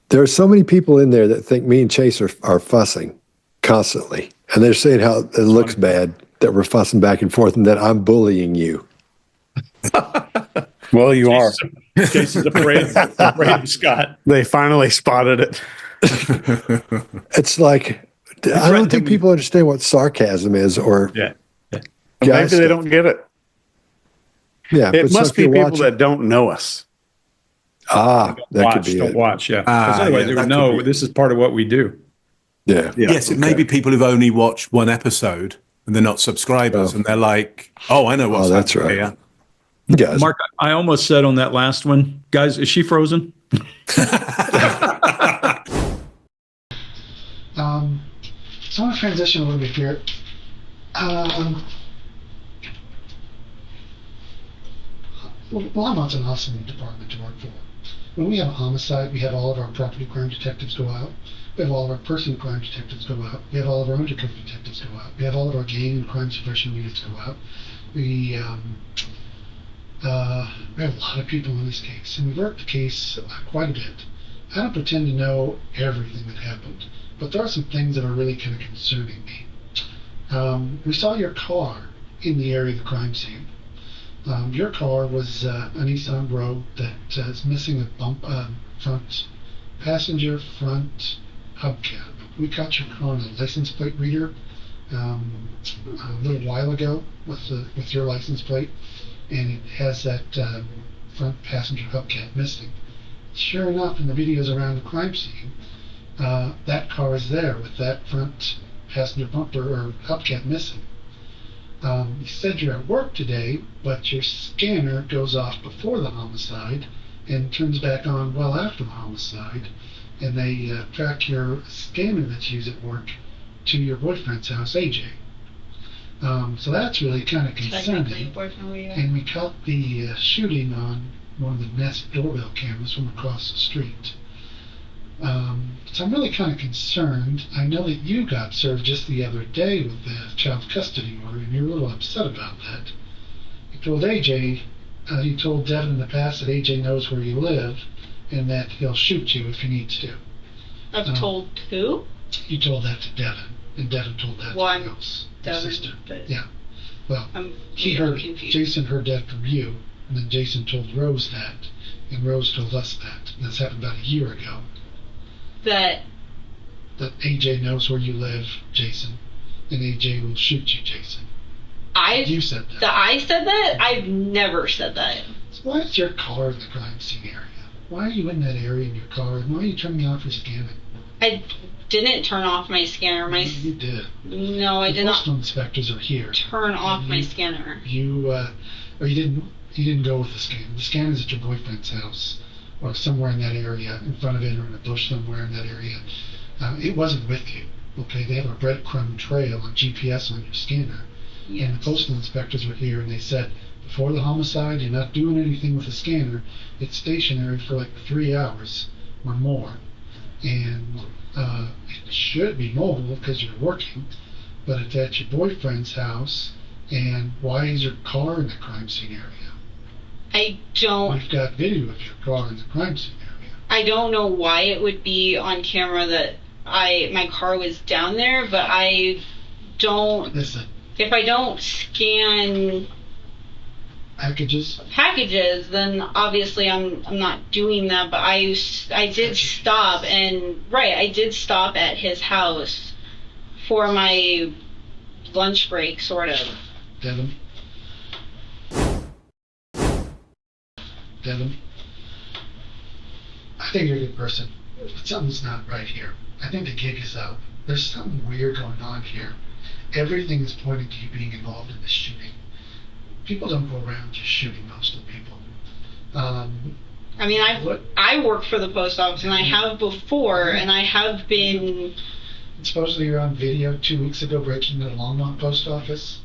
There are so many people in there that think me and Chase are fussing constantly. And they're saying how it looks bad that we're fussing back and forth and that I'm bullying you. Well, you are. Chase is afraid of Scott. They finally spotted it. It's like, I don't think people understand what sarcasm is or. Yeah. Maybe they don't get it. Yeah, it must be people that don't know us. That could be Don't it. watch, yeah. Because otherwise they would know this is part of what we do. Yeah. Yes, it may be people who've only watched one episode and they're not subscribers, and they're like, "Oh, I know what's that's happening right. here." Guys. Mark, I almost said on that last one, guys, is she frozen? So I want to transition a little bit here. Longmont's an awesome department to work for. When we have a homicide, we have all of our property crime detectives go out. We have all of our person crime detectives go out. We have all of our undercover detectives go out. We have all of our gang and crime suppression units go out. We have a lot of people in this case, and we've worked the case quite a bit. I don't pretend to know everything that happened, but there are some things that are really kind of concerning me. We saw your car in the area of the crime scene. Your car was a Nissan Rogue that is missing a front passenger front hubcap. We got your car on a license plate reader a little while ago with your license plate, and it has that front passenger hubcap missing. Sure enough, in the videos around the crime scene, that car is there with that front passenger bumper or hubcap missing. You said you're at work today, but your scanner goes off before the homicide and turns back on well after the homicide, and they track your scanner that's used at work to your boyfriend's house, AJ. So that's really kind of concerning. And we caught the shooting on one of the Nest doorbell cameras from across the street. So I'm really kind of concerned. I know that you got served just the other day with the child custody order, and you're a little upset about that. You told AJ, you told Devon in the past that AJ knows where you live, and that he'll shoot you if he needs to. I've told who? You told that to Devon, and Devon told that to Rose, your sister. Yeah. Well, Jason heard that from you, and then Jason told Rose that, and Rose told us that. And this happened about a year ago. That AJ knows where you live, Jason, and AJ will shoot you, Jason. You said that. That I said that? I've never said that. So why is your car in the crime scene area? Why are you in that area in your car? And why are you turning off your scanning? I didn't turn off my scanner. You did. No, I did not. Postal inspectors are here. Turn off my scanner. You didn't go with the scanner. The scanner's at your boyfriend's house, or somewhere in that area, in front of it, or in a bush somewhere in that area. It wasn't with you. Okay, they have a breadcrumb trail on GPS on your scanner. Yes. And the postal inspectors were here, and they said, before the homicide, you're not doing anything with the scanner. It's stationary for like 3 hours or more. And it should be mobile because you're working, but it's at your boyfriend's house. And why is your car in the crime scene area? I don't. We've got video of your car in the crime scene area. I don't know why it would be on camera that my car was down there, but I don't. Listen. If I don't scan packages, then obviously I'm not doing that. But I did stop I did stop at his house for my lunch break, sort of. Devon, I think you're a good person, but something's not right here. I think the gig is up. There's something weird going on here. Everything is pointing to you being involved in this shooting. People don't go around just shooting most of the people. I mean, I work for the post office, and I have before, and I have been. Supposedly you're on video 2 weeks ago breaking into the Longmont post office.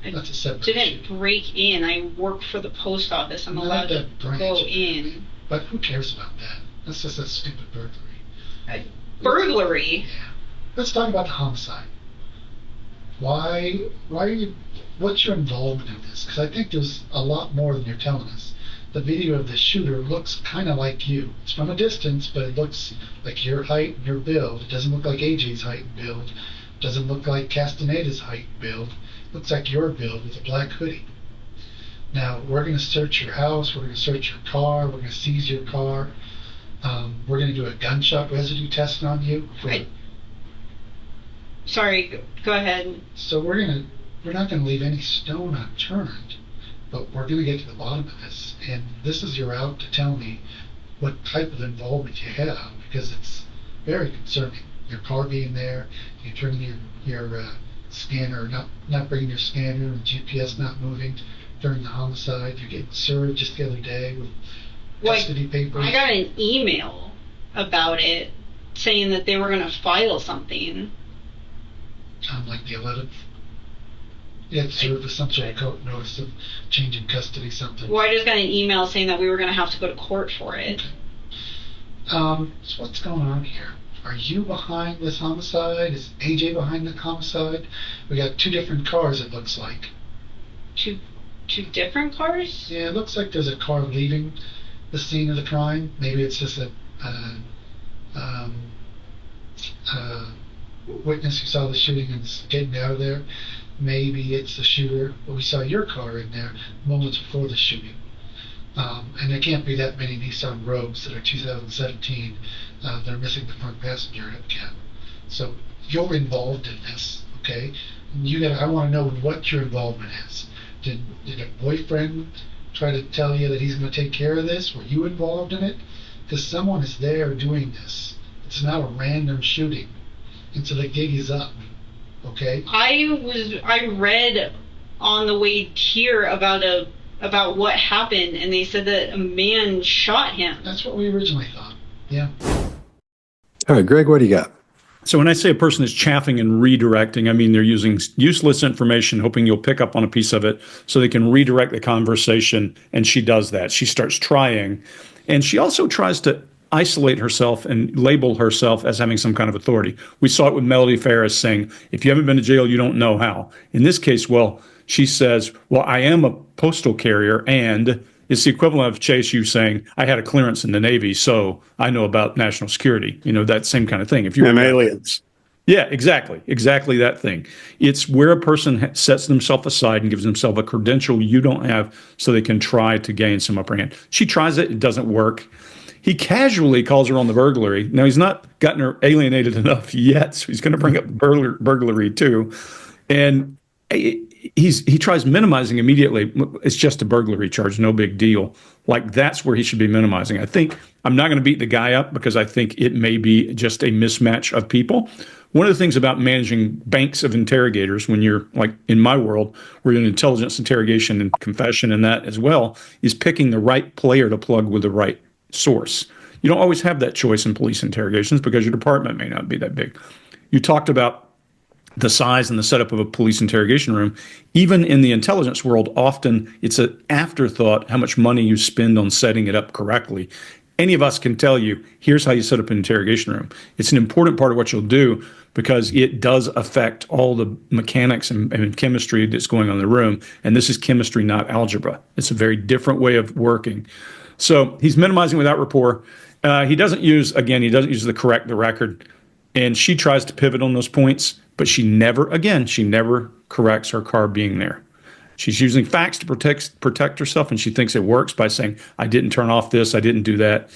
That's a separate issue. Break in. I work for the post office. I'm allowed to go in. But who cares about that? That's just a stupid burglary. Burglary? Yeah. Let's talk about the homicide. Why are you, what's your involvement in this? Because I think there's a lot more than you're telling us. The video of the shooter looks kind of like you. It's from a distance, but it looks like your height and your build. It doesn't look like AJ's height and build. It doesn't look like Castaneda's height and build. It looks like your build with a black hoodie. Now, we're going to search your house. We're going to search your car. We're going to seize your car. We're going to do a gunshot residue test on you. Sorry, go ahead. So we're not going to leave any stone unturned, but we're going to get to the bottom of this. And this is your out to tell me what type of involvement you have, because it's very concerning. Your car being there, you turning your scanner, not bringing your scanner, and GPS not moving during the homicide. You're getting served just the other day with custody papers. I got an email about it saying that they were going to file something. Like the 11th. You had to serve with some sort of court notice of change in custody, something. Well, I just got an email saying that we were going to have to go to court for it. Okay. So what's going on here? Are you behind this homicide? Is AJ behind the homicide? We got 2 different cars, it looks like. Two different cars? Yeah, it looks like there's a car leaving the scene of the crime. Maybe it's just witness who saw the shooting and is getting out of there. Maybe it's the shooter. Well, we saw your car in there moments before the shooting. And there can't be that many Nissan Rogues that are 2017 that are missing the front passenger cab. So you're involved in this, okay? I want to know what your involvement is. Did a boyfriend try to tell you that he's going to take care of this? Were you involved in it? Because someone is there doing this. It's not a random shooting. And so the gig is up, okay? I read on the way here about what happened, and they said that a man shot him. That's what we originally thought. Yeah. All right, Greg, what do you got? So when I say a person is chaffing and redirecting, I mean they're using useless information, hoping you'll pick up on a piece of it so they can redirect the conversation. And she does that. She starts trying. And she also tries to isolate herself and label herself as having some kind of authority. We saw it with Melody Ferris saying, if you haven't been to jail, you don't know how. In this case, well, she says, well, I am a postal carrier, and it's the equivalent of Chase, you saying, I had a clearance in the Navy, so I know about national security. You know, that same kind of thing. If you're aliens. Yeah, exactly. Exactly that thing. It's where a person sets themselves aside and gives themselves a credential you don't have so they can try to gain some upper hand. She tries it. It doesn't work. He casually calls her on the burglary. Now, he's not gotten her alienated enough yet, so he's going to bring up burglary too. And he tries minimizing immediately. It's just a burglary charge, no big deal. Like, that's where he should be minimizing. I think I'm not going to beat the guy up because I think it may be just a mismatch of people. One of the things about managing banks of interrogators, when you're like in my world, where you're in intelligence interrogation and confession and that as well, is picking the right player to plug with the right source. You don't always have that choice in police interrogations because your department may not be that big. You talked about the size and the setup of a police interrogation room. Even in the intelligence world, often it's an afterthought how much money you spend on setting it up correctly. Any of us can tell you, here's how you set up an interrogation room. It's an important part of what you'll do because it does affect all the mechanics and chemistry that's going on in the room. And this is chemistry, not algebra. It's a very different way of working. So he's minimizing without rapport. He doesn't use the record. And she tries to pivot on those points, but she never corrects her car being there. She's using facts to protect herself, and she thinks it works by saying, I didn't turn off this, I didn't do that.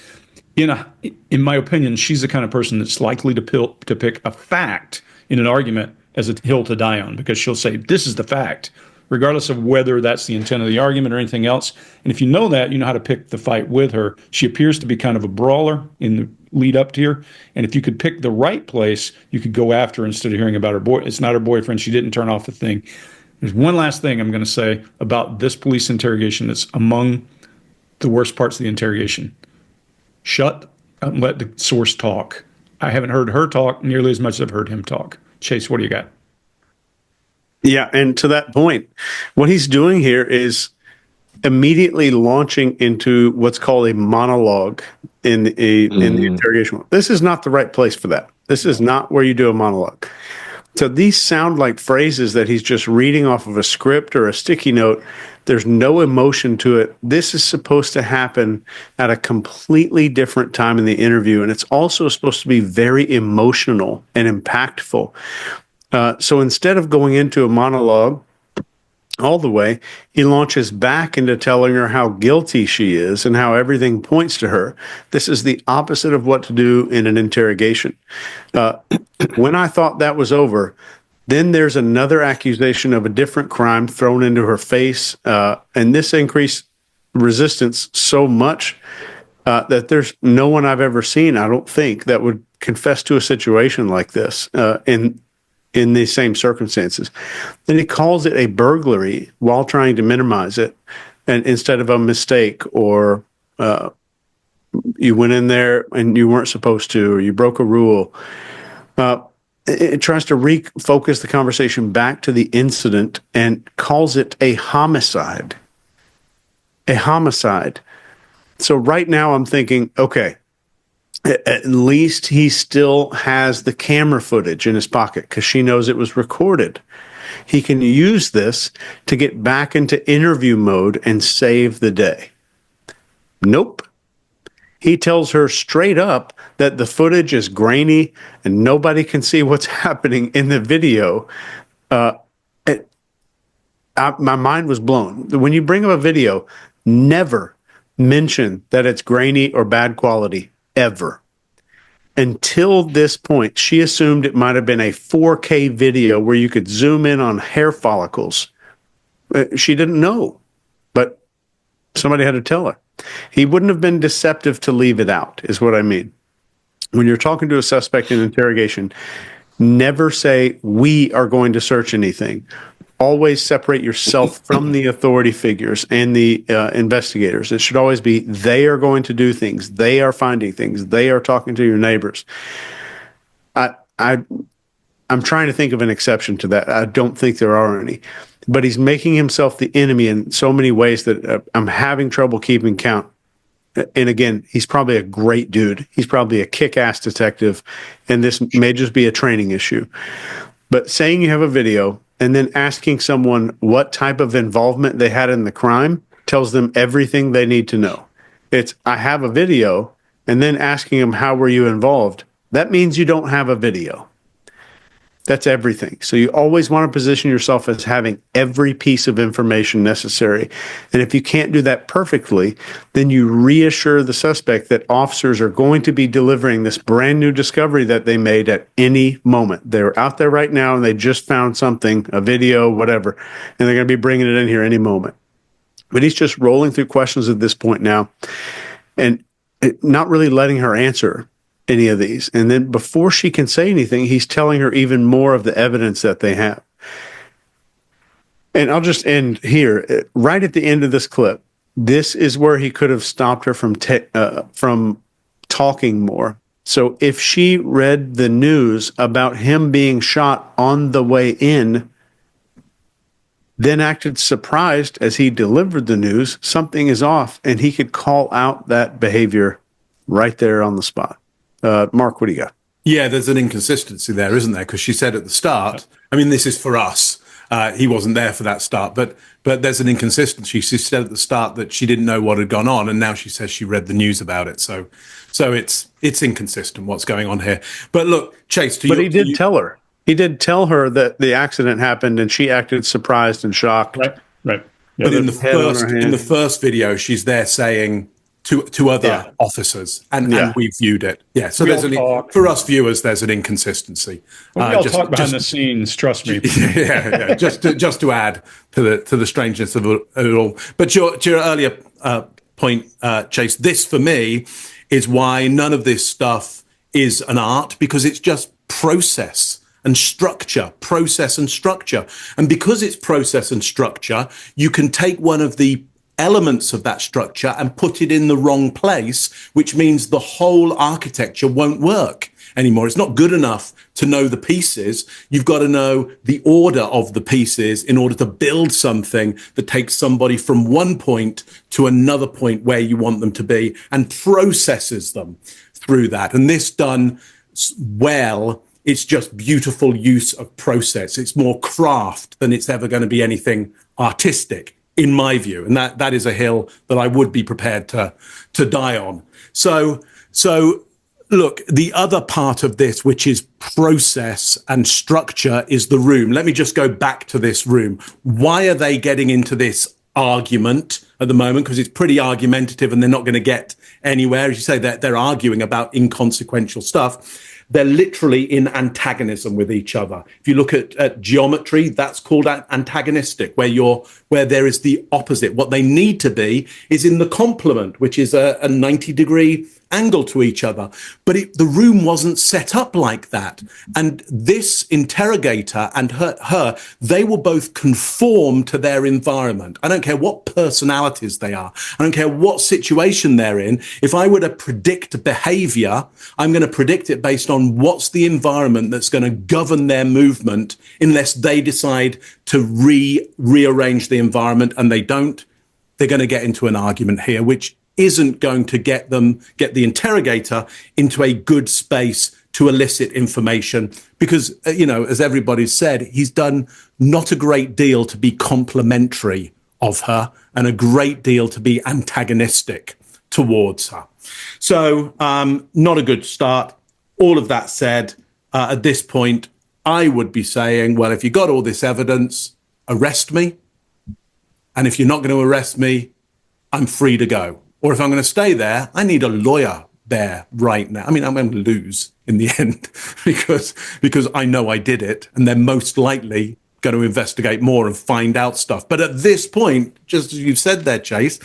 In my opinion, she's the kind of person that's likely to pick a fact in an argument as a hill to die on, because she'll say, this is the fact, regardless of whether that's the intent of the argument or anything else. And if you know that, you know how to pick the fight with her. She appears to be kind of a brawler in the lead up to here. And if you could pick the right place, you could go after her instead of hearing about her it's not her boyfriend. She didn't turn off the thing. There's one last thing I'm going to say about this police interrogation that's among the worst parts of the interrogation. Shut up and let the source talk. I haven't heard her talk nearly as much as I've heard him talk. Chase, what do you got? Yeah, and to that point, what he's doing here is immediately launching into what's called a monologue in the interrogation. This is not the right place for that. This is not where you do a monologue. So these sound like phrases that he's just reading off of a script or a sticky note. There's no emotion to it. This is supposed to happen at a completely different time in the interview, and it's also supposed to be very emotional and impactful. So instead of going into a monologue all the way, he launches back into telling her how guilty she is and how everything points to her. This is the opposite of what to do in an interrogation. When I thought that was over, then there's another accusation of a different crime thrown into her face. And this increased resistance so much that there's no one I've ever seen, I don't think, that would confess to a situation like this in these same circumstances. Then he calls it a burglary while trying to minimize it, and instead of a mistake, or you went in there and you weren't supposed to, or you broke a rule. It tries to refocus the conversation back to the incident and calls it a homicide. A homicide. So right now I'm thinking, okay, at least he still has the camera footage in his pocket because she knows it was recorded. He can use this to get back into interview mode and save the day. Nope. He tells her straight up that the footage is grainy and nobody can see what's happening in the video. My mind was blown. When you bring up a video, never mention that it's grainy or bad quality, ever. Until this point, she assumed it might have been a 4K video where you could zoom in on hair follicles. She didn't know, but somebody had to tell her. He wouldn't have been deceptive to leave it out, is what I mean. When you're talking to a suspect in interrogation, never say, we are going to search anything. Always separate yourself from the authority figures and the investigators. It should always be, they are going to do things. They are finding things. They are talking to your neighbors. I'm trying to think of an exception to that. I don't think there are any. But he's making himself the enemy in so many ways that I'm having trouble keeping count. And again, he's probably a great dude. He's probably a kick-ass detective, and this may just be a training issue. But saying you have a video and then asking someone what type of involvement they had in the crime tells them everything they need to know. It's, I have a video, and then asking them, how were you involved? That means you don't have a video. That's everything. So you always want to position yourself as having every piece of information necessary. And if you can't do that perfectly, then you reassure the suspect that officers are going to be delivering this brand new discovery that they made at any moment. They're out there right now and they just found something, a video, whatever, and they're going to be bringing it in here any moment. But he's just rolling through questions at this point now and not really letting her answer any of these. And then before she can say anything, he's telling her even more of the evidence that they have. And I'll just end here. Right at the end of this clip, this is where he could have stopped her from talking more. So if she read the news about him being shot on the way in, then acted surprised as he delivered the news, something is off, and he could call out that behavior right there on the spot. Mark, what do you got? Yeah, there's an inconsistency there, isn't there? Because she said at the start, I mean, this is for us. He wasn't there for that start, but there's an inconsistency. She said at the start that she didn't know what had gone on, and now she says she read the news about it. So it's inconsistent what's going on here. But look, Chase, he did tell her. He did tell her that the accident happened, and she acted surprised and shocked. Right. Yeah, but in the first video, she's there saying to other officers, and we viewed it. Yeah, so for us viewers, there's an inconsistency. We all talk behind the scenes, trust me. Yeah. Just to add to the strangeness of it all. But to your earlier point, Chase, this for me is why none of this stuff is an art, because it's just process and structure. And because it's process and structure, you can take one of the elements of that structure and put it in the wrong place, which means the whole architecture won't work anymore. It's not good enough to know the pieces. You've got to know the order of the pieces in order to build something that takes somebody from one point to another point where you want them to be and processes them through that. And this done well, it's just beautiful use of process. It's more craft than it's ever going to be anything artistic, in my view. And that is a hill that I would be prepared to die on. So look, the other part of this, which is process and structure, is the room. Let me just go back to this room. Why are they getting into this argument at the moment? Because it's pretty argumentative and they're not going to get anywhere. As you say, they're arguing about inconsequential stuff. They're literally in antagonism with each other. If you look at geometry, that's called antagonistic, where there is the opposite. What they need to be is in the complement, which is a 90-degree angle to each other. But the room wasn't set up like that. And this interrogator and her, they will both conform to their environment. I don't care what personalities they are. I don't care what situation they're in. If I were to predict behavior, I'm going to predict it based on what's the environment that's going to govern their movement, unless they decide to rearrange the environment, and they don't. They're going to get into an argument here, which isn't going to get the interrogator into a good space to elicit information, because, as everybody's said, he's done not a great deal to be complimentary of her and a great deal to be antagonistic towards her. So not a good start. All of that said, at this point, I would be saying, well, if you got all this evidence, arrest me. And if you're not going to arrest me, I'm free to go. Or if I'm going to stay there, I need a lawyer there right now. I mean, I'm going to lose in the end because I know I did it, and they're most likely going to investigate more and find out stuff. But at this point, just as you've said there, Chase,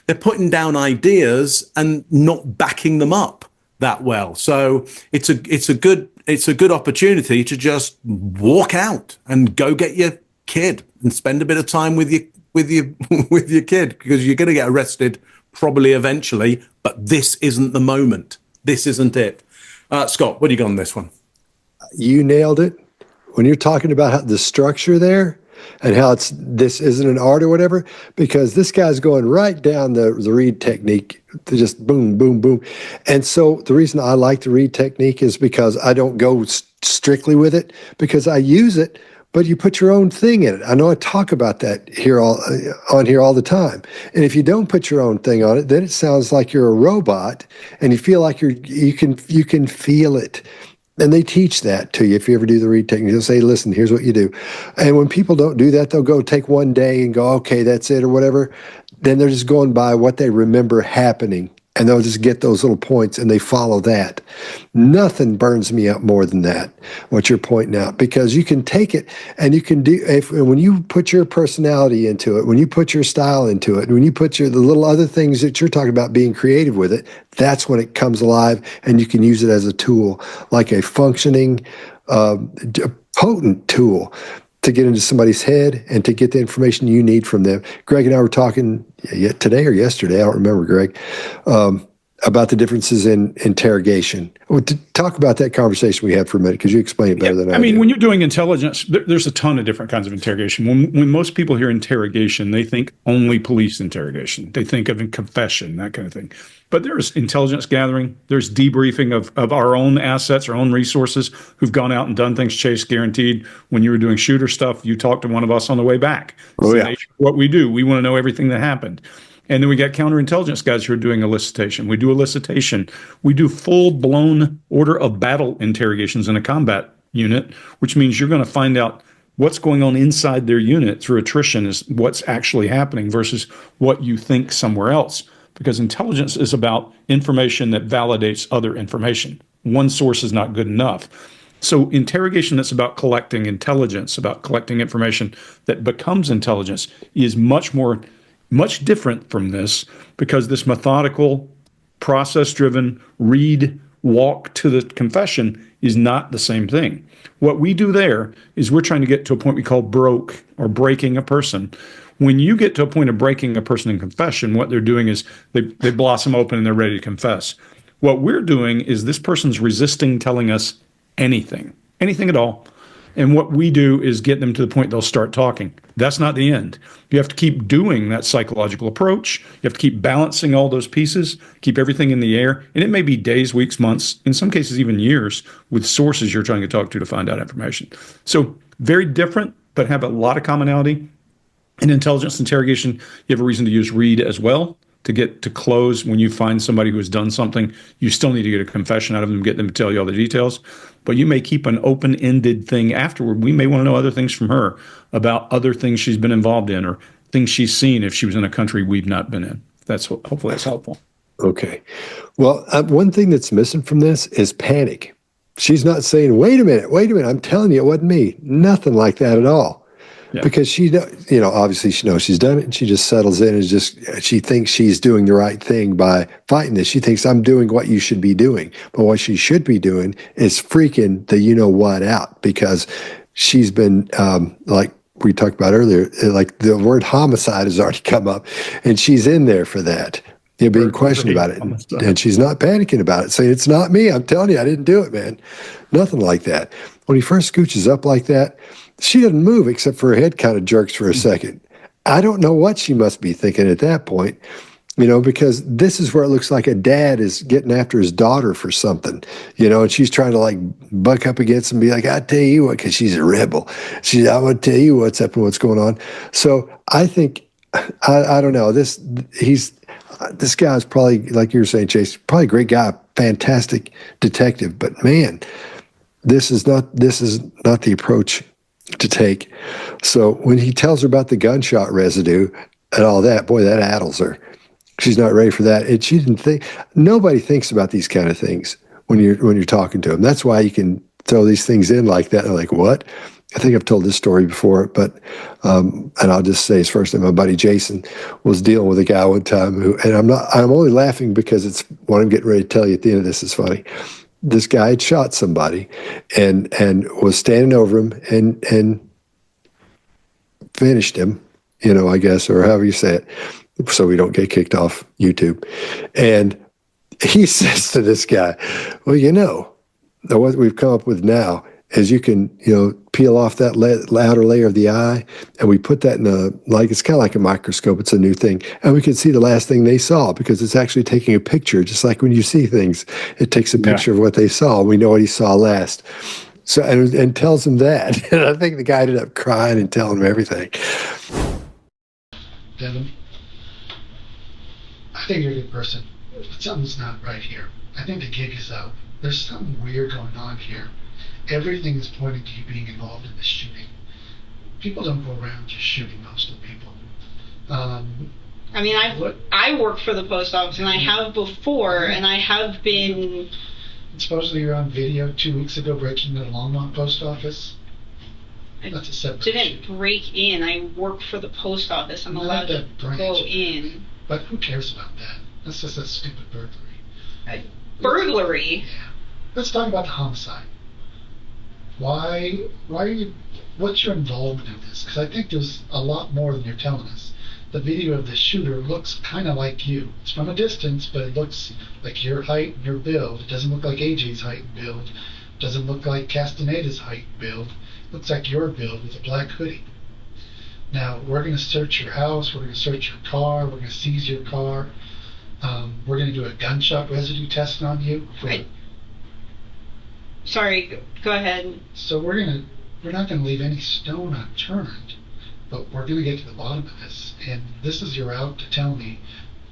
they're putting down ideas and not backing them up that well. So it's a good opportunity to just walk out and go get your kid and spend a bit of time with your kid, because you're going to get arrested probably eventually, but this isn't the moment. This isn't it. Scott, what do you got on this one? You nailed it. When you're talking about how the structure there and how this isn't an art or whatever, because this guy's going right down the read technique to just boom, boom, boom. And so the reason I like the read technique is because I don't go strictly with it, because I use it, but you put your own thing in it. I know I talk about that here on here all the time. And if you don't put your own thing on it, then it sounds like you're a robot, and you feel like you can feel it. And they teach that to you. If you ever do the read technique, they'll say, listen, here's what you do. And when people don't do that, they'll go take one day and go, okay, that's it or whatever. Then they're just going by what they remember happening, and they'll just get those little points and they follow that. Nothing burns me up more than that, what you're pointing out, because you can take it and you can do, when you put your personality into it, when you put your style into it, when you put the little other things that you're talking about, being creative with it, that's when it comes alive, and you can use it as a tool, like a functioning, potent tool to get into somebody's head and to get the information you need from them. Greg and I were talking today or yesterday, I don't remember, Greg, about the differences in interrogation. Talk about that conversation we had for a minute, because you explain it better than I do. I mean, when you're doing intelligence, there's a ton of different kinds of interrogation. When most people hear interrogation, they think only police interrogation. They think of a confession, that kind of thing. But there's intelligence gathering. There's debriefing of our own assets, our own resources, who've gone out and done things. Chase, guaranteed, when you were doing shooter stuff, you talked to one of us on the way back. Oh, yeah. What we do, we want to know everything that happened. And then we got counterintelligence guys who are doing elicitation. We do elicitation. We do full-blown order of battle interrogations in a combat unit, which means you're going to find out what's going on inside their unit through attrition, is what's actually happening versus what you think somewhere else. Because intelligence is about information that validates other information. One source is not good enough. So interrogation that's about collecting intelligence, about collecting information that becomes intelligence, is much different from this, because this methodical, process-driven read, walk to the confession is not the same thing. What we do there is we're trying to get to a point we call broke, or breaking a person. When you get to a point of breaking a person in confession, what they're doing is they blossom open and they're ready to confess. What we're doing is this person's resisting telling us anything at all. And what we do is get them to the point they'll start talking. That's not the end. You have to keep doing that psychological approach. You have to keep balancing all those pieces, keep everything in the air. And it may be days, weeks, months, in some cases even years, with sources you're trying to talk to find out information. So very different, but have a lot of commonality. In intelligence interrogation, you have a reason to use read as well to get to close. When you find somebody who has done something, you still need to get a confession out of them, get them to tell you all the details. But you may keep an open-ended thing afterward. We may want to know other things from her about other things she's been involved in, or things she's seen if she was in a country we've not been in. Hopefully that's helpful. Okay. Well, one thing that's missing from this is panic. She's not saying, wait a minute, I'm telling you, it wasn't me. Nothing like that at all. Yeah. Because she, obviously she knows she's done it, and she just settles in and she thinks she's doing the right thing by fighting this. She thinks, I'm doing what you should be doing. But what she should be doing is freaking the you-know-what out, because she's been, like we talked about earlier, like the word homicide has already come up, and she's in there for that. You're being questioned about it, and she's not panicking about it, saying, it's not me. I'm telling you, I didn't do it, man. Nothing like that. When he first scooches up like that, she doesn't move except for her head kind of jerks for a second. I don't know what she must be thinking at that point, because this is where it looks like a dad is getting after his daughter for something, and she's trying to like buck up against him and be like, I tell you what, because she's a rebel. I'm going to tell you what's up and what's going on. So I think, I don't know, This guy's probably, like you were saying, Chase, probably a great guy, fantastic detective. But man, this is not the approach to take. So when he tells her about the gunshot residue and all that, boy, that addles her. She's not ready for that. And she didn't think. Nobody thinks about these kind of things when you're talking to them. That's why you can throw these things in like that. And they're like, what? I think I've told this story before, but and I'll just say his first name. My buddy Jason was dealing with a guy one time who, and I'm only laughing because it's what I'm getting ready to tell you at the end of this is funny. This guy had shot somebody and was standing over him and finished him, I guess, or however you say it, so we don't get kicked off YouTube. And he says to this guy, well, what we've come up with now is you can, peel off that outer layer of the eye, and we put that in it's kind of like a microscope. It's a new thing. And we can see the last thing they saw because it's actually taking a picture, just like when you see things, it takes a picture of what they saw. We know what he saw last. So, and tells him that. And I think the guy ended up crying and telling him everything. Devon, I think you're a good person, but something's not right here. I think the gig is up. There's something weird going on here. Everything is pointing to you being involved in this shooting. People don't go around just shooting most of the people. I work for the post office, and I have before, and I have been... Supposedly you're on video 2 weeks ago breaking into the Longmont post office. That's a separate didn't issue. break in. I work for the post office. I'm Not allowed to that branch. go in. But who cares about that? That's just a stupid burglary. Burglary? Yeah. Let's talk about the homicide. Why are you, what's your involvement in this? Because I think there's a lot more than you're telling us. The video of the shooter looks kind of like you. It's from a distance, but it looks like your height and your build. It doesn't look like AJ's height and build. It doesn't look like Castaneda's height and build. It looks like your build with a black hoodie. Now, we're going to search your house. We're going to search your car. We're going to seize your car. We're going to do a gunshot residue test on you. Sorry, go ahead. So we're not going to leave any stone unturned, but we're going to get to the bottom of this. And this is your out to tell me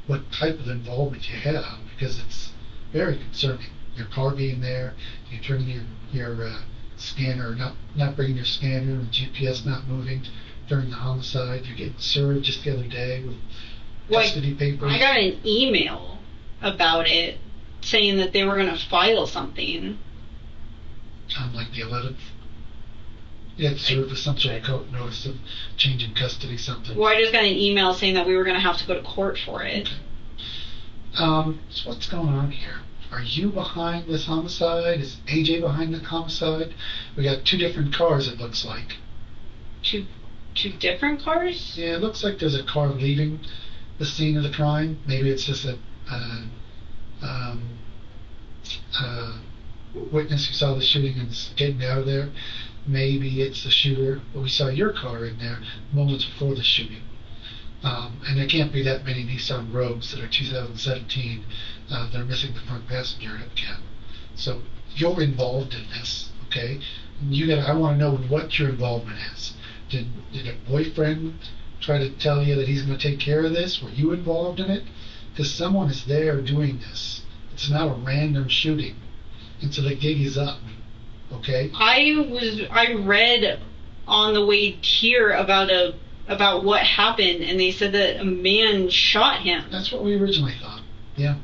what type of involvement you have, because it's very concerning. Your car being there, you turning your scanner, not bringing your scanner, and GPS not moving during the homicide. You're getting served just the other day with custody papers. I got an email about it saying that they were going to file something. On like the 11th. You had to serve with some sort of court notice of change in custody, something. Well, I just got an email saying that we were going to have to go to court for it. Okay. So what's going on here? Are you behind this homicide? Is AJ behind the homicide? We got two different cars, it looks like. Two different cars? Yeah, it looks like there's a car leaving the scene of the crime. Maybe it's just a witness who saw the shooting and is getting out of there. Maybe it's the shooter, but we saw your car in there moments before the shooting. And there can't be that many Nissan Rogues that are 2017 that are missing the front passenger cab. So you're involved in this, okay? I want to know what your involvement is. Did a boyfriend try to tell you that he's going to take care of this? Were you involved in it? Because someone is there doing this. It's not a random shooting. And so the gig is up, okay? I read on the way here about what happened, and they said that a man shot him. That's what we originally thought, yeah.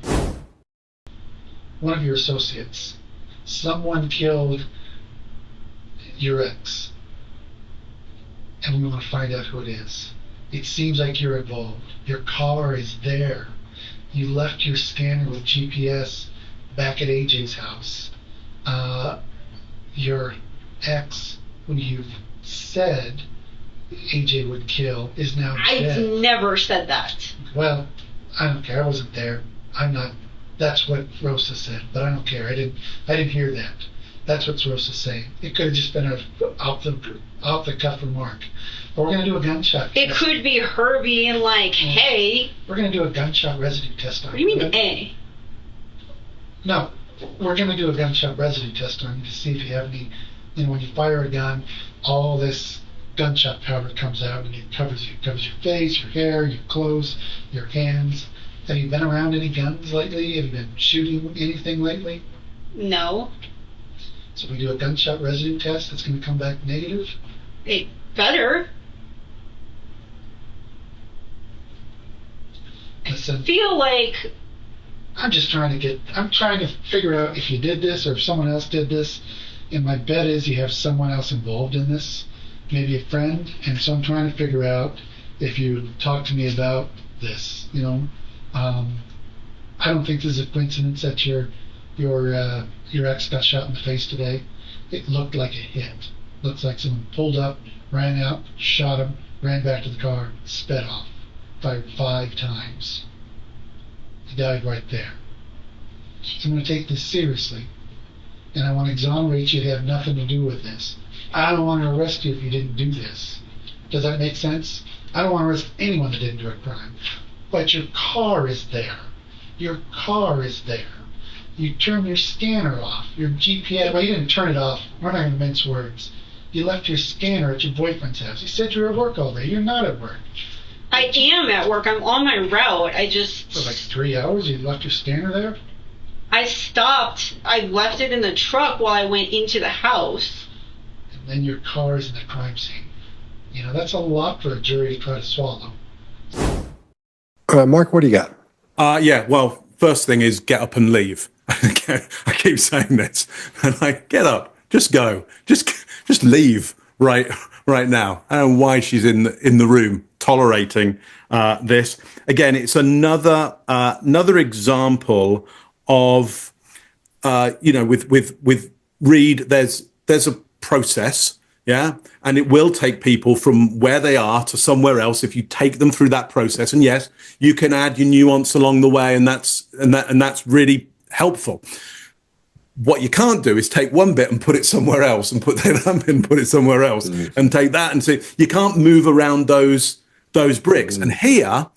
One of your associates. Someone killed your ex. And we want to find out who it is. It seems like you're involved. Your car is there. You left your scanner with GPS back at AJ's house. Your ex, who you've said AJ would kill, is now dead. I've never said that. Well, I don't care. I wasn't there. I'm not. That's what Rosa said, but I don't care. I didn't hear that. That's what Rosa's saying. It could have just been a off the cuff remark. But we're gonna do a gunshot. It could be her being like, "Hey." We're gonna do a gunshot residue test on you. What do you mean, A? No, we're going to do a gunshot residue test on you to see if you have any, when you fire a gun, all this gunshot powder comes out and it covers your face, your hair, your clothes, your hands. Have you been around any guns lately? Have you been shooting anything lately? No. So we do a gunshot residue test that's going to come back negative. It better. Listen, I feel like I'm trying to figure out if you did this or if someone else did this. And my bet is you have someone else involved in this, maybe a friend. And so I'm trying to figure out if you talk to me about this, you know. I don't think this is a coincidence that your ex got shot in the face today. It looked like a hit. Looks like someone pulled up, ran out, shot him, ran back to the car, sped off, fired 5 times. He died right there. So I'm going to take this seriously, and I want to exonerate you to have nothing to do with this. I don't want to arrest you if you didn't do this. Does that make sense? I don't want to arrest anyone that didn't do a crime. But your car is there. Your car is there. You turn your scanner off. Your GPS, well, you didn't turn it off. We're not going to mince words. You left your scanner at your boyfriend's house. You said you were at work all day. You're not at work. I am at work. I'm on my route. For like 3 hours, you left your scanner there? I stopped. I left it in the truck while I went into the house. And then your car is in the crime scene. You know, that's a lot for a jury to try to swallow. Mark, what do you got? Yeah, well, first thing is get up and leave. I keep saying this. And like, get up, just go, just leave right now. I don't know why she's in the room tolerating this. Again, it's another example of with Reed. There's a process. Yeah. And it will take people from where they are to somewhere else if you take them through that process. And yes, you can add your nuance along the way, and that's really helpful. What you can't do is take one bit and put it somewhere else, and put that bit and put it somewhere else, and take that and say you can't move around those bricks. And here,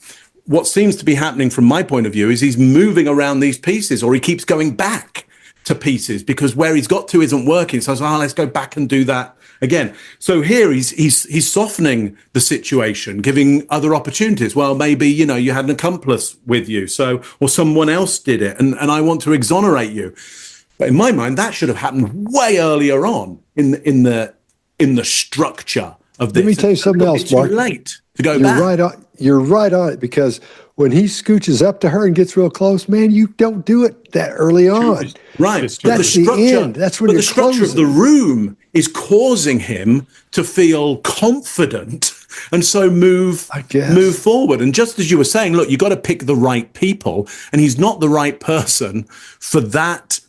what seems to be happening from my point of view is he's moving around these pieces, or he keeps going back to pieces because where he's got to isn't working. So let's go back and do that again. So here he's softening the situation, giving other opportunities. Well, maybe, you had an accomplice with you, or someone else did it, and I want to exonerate you. But in my mind, that should have happened way earlier on in the structure of this. Let me tell you something else, Mark. Too late to go back. You're right on it, because when he scooches up to her and gets real close, man, you don't do it that early on. Right. That's the end. That's when the structure of the room is causing him to feel confident and so move forward. And just as you were saying, look, you got to pick the right people, and he's not the right person for that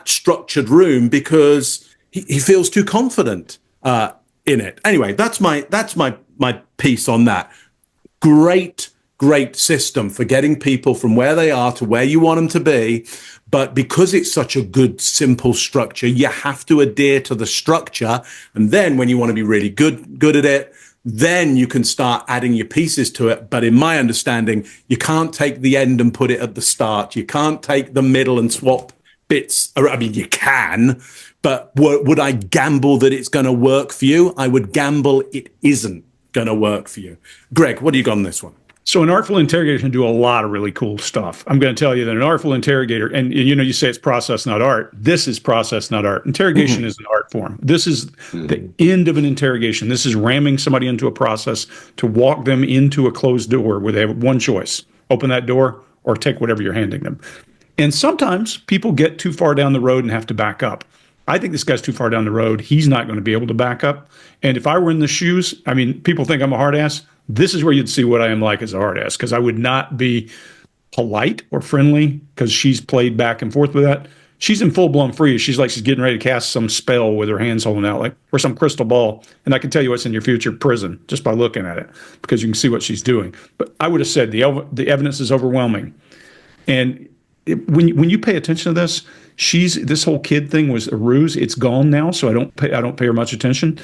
structured room because he feels too confident in it. Anyway, that's my piece on that. Great system for getting people from where they are to where you want them to be. But because it's such a good, simple structure, you have to adhere to the structure. And then when you want to be really good at it, then you can start adding your pieces to it. But in my understanding, you can't take the end and put it at the start. You can't take the middle and swap bits. I mean, you can, but would I gamble that it's going to work for you? I would gamble it isn't going to work for you. Greg, what do you got on this one? So an artful interrogator can do a lot of really cool stuff. I'm going to tell you that an artful interrogator, and you say it's process, not art. This is process, not art. Interrogation is an art form. This is the end of an interrogation. This is ramming somebody into a process to walk them into a closed door where they have one choice: open that door or take whatever you're handing them. And sometimes people get too far down the road and have to back up. I think this guy's too far down the road. He's not going to be able to back up. And if I were in the shoes, I mean, people think I'm a hard ass. This is where you'd see what I am like as a hard ass, because I would not be polite or friendly because she's played back and forth with that. She's in full-blown freeze. She's like she's getting ready to cast some spell with her hands holding out, like, or some crystal ball. And I can tell you what's in your future prison just by looking at it, because you can see what she's doing. But I would have said the evidence is overwhelming. And when you pay attention to this, this whole kid thing was a ruse. It's gone now, so I don't pay her much attention.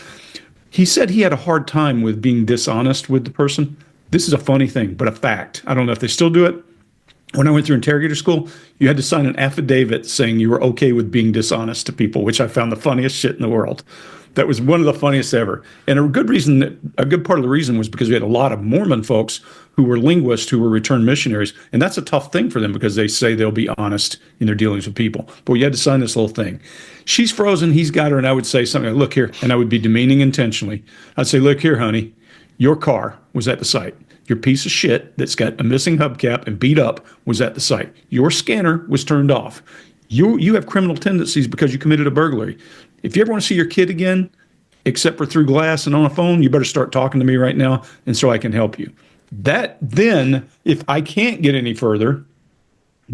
He said he had a hard time with being dishonest with the person. This is a funny thing, but a fact. I don't know if they still do it. When I went through interrogator school, you had to sign an affidavit saying you were okay with being dishonest to people, which I found the funniest shit in the world. That was one of the funniest ever. And a good part of the reason was because we had a lot of Mormon folks who were linguists who were returned missionaries. And that's a tough thing for them because they say they'll be honest in their dealings with people. But you had to sign this little thing. She's frozen. He's got her. And I would say something like, look here. And I would be demeaning intentionally. I'd say, look here, honey, your car was at the site. Your piece of shit that's got a missing hubcap and beat up was at the site. Your scanner was turned off. You have criminal tendencies because you committed a burglary. If you ever want to see your kid again, except for through glass and on a phone, you better start talking to me right now, and so I can help you. That then, if I can't get any further,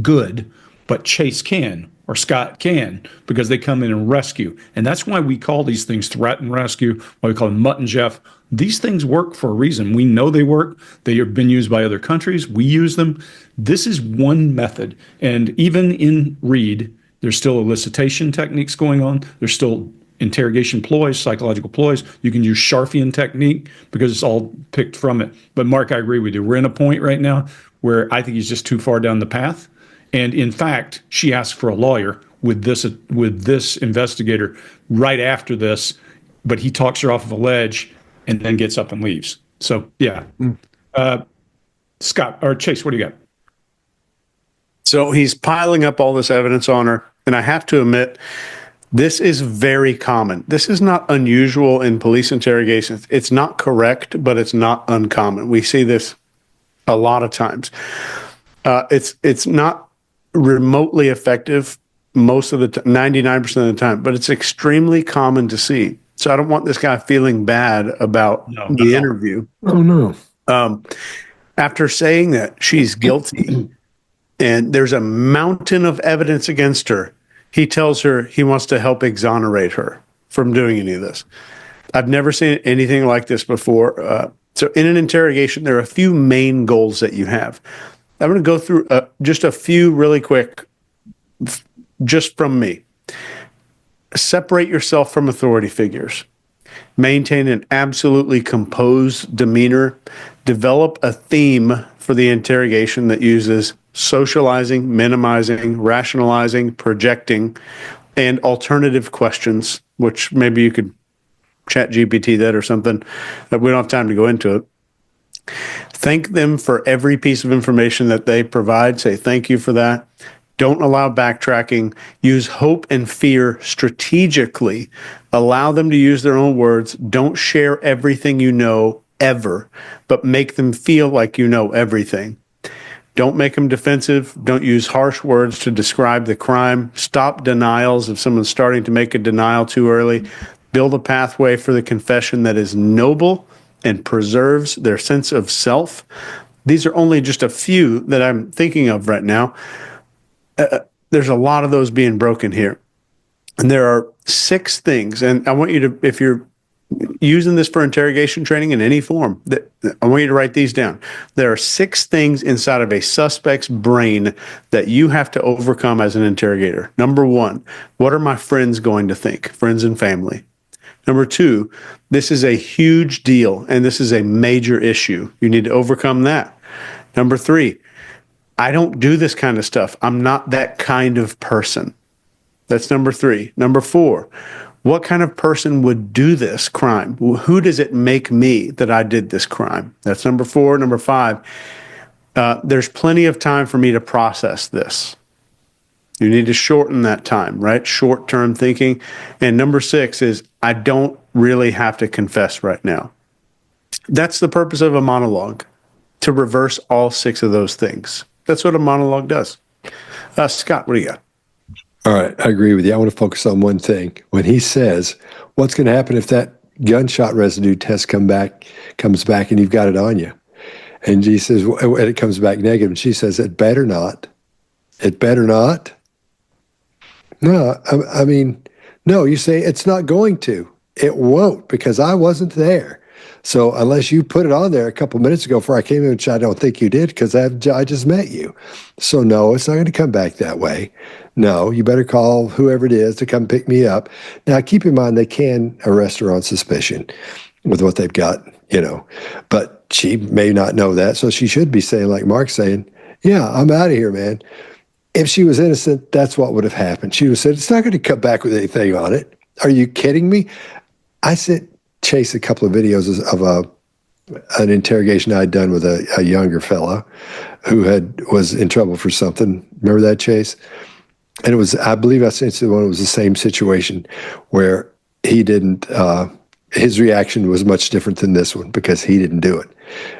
good, but Chase can, or Scott can, because they come in and rescue. And that's why we call these things threat and rescue, why we call them Mutt and Jeff. These things work for a reason. We know they work. They have been used by other countries. We use them. This is one method. And even in Reed, there's still elicitation techniques going on. There's still interrogation ploys, psychological ploys. You can use Scharfian technique because it's all picked from it. But Mark, I agree with you. We're in a point right now where I think he's just too far down the path. And in fact, she asked for a lawyer with this investigator right after this, but he talks her off of a ledge and then gets up and leaves. So, yeah. Scott, or Chase, what do you got? So he's piling up all this evidence on her. And I have to admit, this is very common. This is not unusual in police interrogations. It's not correct, but it's not uncommon. We see this a lot of times. It's not remotely effective most of the time, 99% of the time, but it's extremely common to see. So I don't want this guy feeling bad about the interview. Oh, no. After saying that she's guilty and there's a mountain of evidence against her, he tells her he wants to help exonerate her from doing any of this. I've never seen anything like this before. So in an interrogation, there are a few main goals that you have. I'm going to go through just a few really quick, just from me. Separate yourself from authority figures. Maintain an absolutely composed demeanor. Develop a theme for the interrogation that uses socializing, minimizing, rationalizing, projecting, and alternative questions, which maybe you could chat GPT that or something. We don't have time to go into it. Thank them for every piece of information that they provide. Say thank you for that. Don't allow backtracking. Use hope and fear strategically. Allow them to use their own words. Don't share everything you know ever, but make them feel like you know everything. Don't make them defensive. Don't use harsh words to describe the crime. Stop denials if someone's starting to make a denial too early. Build a pathway for the confession that is noble and preserves their sense of self. These are only just a few that I'm thinking of right now. There's a lot of those being broken here. And there are 6 things, and I want you to, if you're using this for interrogation training in any form, I want you to write these down. There are 6 things inside of a suspect's brain that you have to overcome as an interrogator. Number 1, what are my friends going to think? Friends and family. Number 2, this is a huge deal and this is a major issue. You need to overcome that. Number 3, I don't do this kind of stuff. I'm not that kind of person. That's number 3. Number 4, what kind of person would do this crime? Who does it make me that I did this crime? That's number 4. Number 5, there's plenty of time for me to process this. You need to shorten that time, right? Short-term thinking. And number 6 is, I don't really have to confess right now. That's the purpose of a monologue, to reverse all 6 of those things. That's what a monologue does. Scott, what do you got? All right, I agree with you. I want to focus on one thing. When he says, what's going to happen if that gunshot residue test comes back and you've got it on you? And he says, and it comes back negative. And she says, it better not. It better not. No, I mean, no, you say it's not going to. It won't, because I wasn't there. So unless you put it on there a couple minutes ago before I came in, which I don't think you did, because I just met you. So no, it's not going to come back that way. No, you better call whoever it is to come pick me up. Now, keep in mind, they can arrest her on suspicion with what they've got, but she may not know that. So she should be saying, like Mark's saying, yeah, I'm out of here, man. If she was innocent, that's what would have happened. She would have said, it's not going to come back with anything on it. Are you kidding me? I sent Chase a couple of videos of an interrogation I'd done with a younger fella who was in trouble for something. Remember that, Chase? And it was, I believe I sent you the one, it was the same situation where he didn't, his reaction was much different than this one because he didn't do it.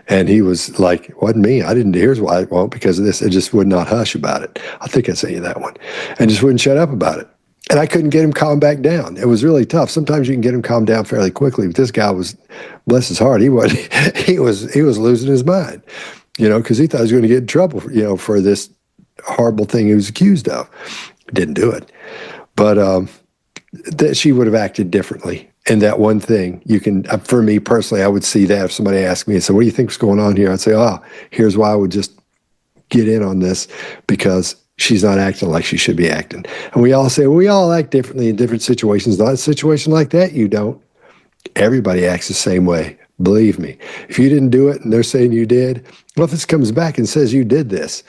And he was like, it wasn't me. I didn't do, here's why I won't, because of this. It just would not hush about it. I think I sent you that one. And just wouldn't shut up about it. And I couldn't get him calmed back down. It was really tough. Sometimes you can get him calmed down fairly quickly, but this guy was, bless his heart, he was losing his mind, because he thought he was going to get in trouble, for this horrible thing he was accused of. Didn't do it. But that she would have acted differently. And that one thing, you can, for me personally, I would see that if somebody asked me and said, what do you think's going on here? I'd say, here's why I would just get in on this, because she's not acting like she should be acting. And we all say, well, we all act differently in different situations. Not a situation like that, you don't. Everybody acts the same way. Believe me. If you didn't do it and they're saying you did, well, if this comes back and says you did this,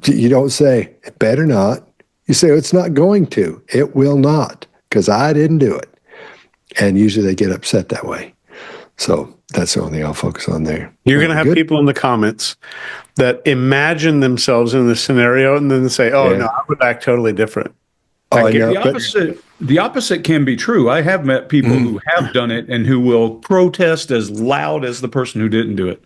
you don't say, it better not. You say, it's not going to. It will not, because I didn't do it. And usually they get upset that way. So that's the only thing I'll focus on there. You're going to have people in the comments that imagine themselves in this scenario and then say, no, I would act totally different. I know, the opposite can be true. I have met people who have done it and who will protest as loud as the person who didn't do it.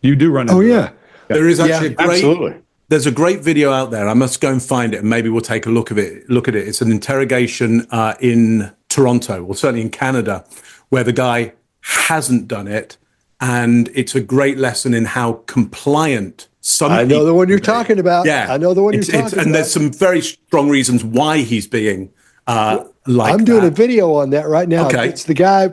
You do run into that. There is actually absolutely. There's a great video out there. I must go and find it, and maybe we'll take a look at it. It's an interrogation in Toronto, or certainly in Canada, where the guy hasn't done it, and it's a great lesson in how compliant some. I know the one you're talking about. Yeah, I know the one you're talking about. And there's some very strong reasons why he's being like. I'm doing a video on that right now. Okay. It's the guy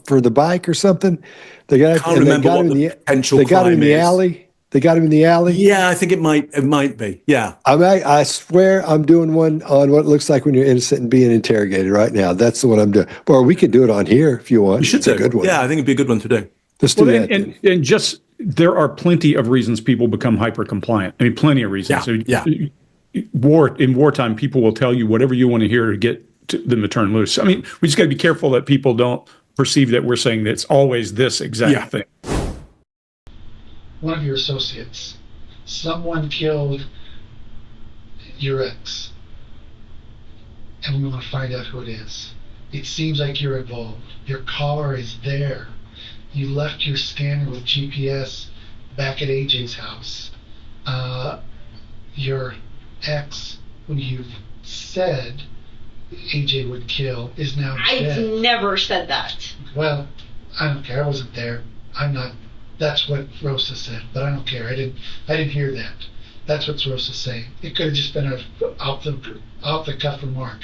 for the bike or something. The guy. I can't remember what the potential. They got him in the alley. They got him in the alley. Yeah, I think it might be. Yeah. I swear I'm doing one on what it looks like when you're innocent and being interrogated right now. That's the one I'm doing. Or we could do it on here if you want. You should do a good one. Yeah, I think it'd be a good one to do. Let's do that. And just, there are plenty of reasons people become hyper compliant. I mean, plenty of reasons. In wartime, people will tell you whatever you want to hear to get them to turn loose. I mean, we just got to be careful that people don't perceive that we're saying that it's always this exact thing. One of your associates, someone killed your ex, and we want to find out who it is. It seems like you're involved. Your car is there. You left your scanner with GPS back at AJ's house. Your ex, who you've said AJ would kill, is now dead. I've never said that. Well, I don't care. I wasn't there. I'm not. That's what Rosa said, but I don't care. I didn't hear that. That's what Rosa's saying. It could have just been a off the cuff remark.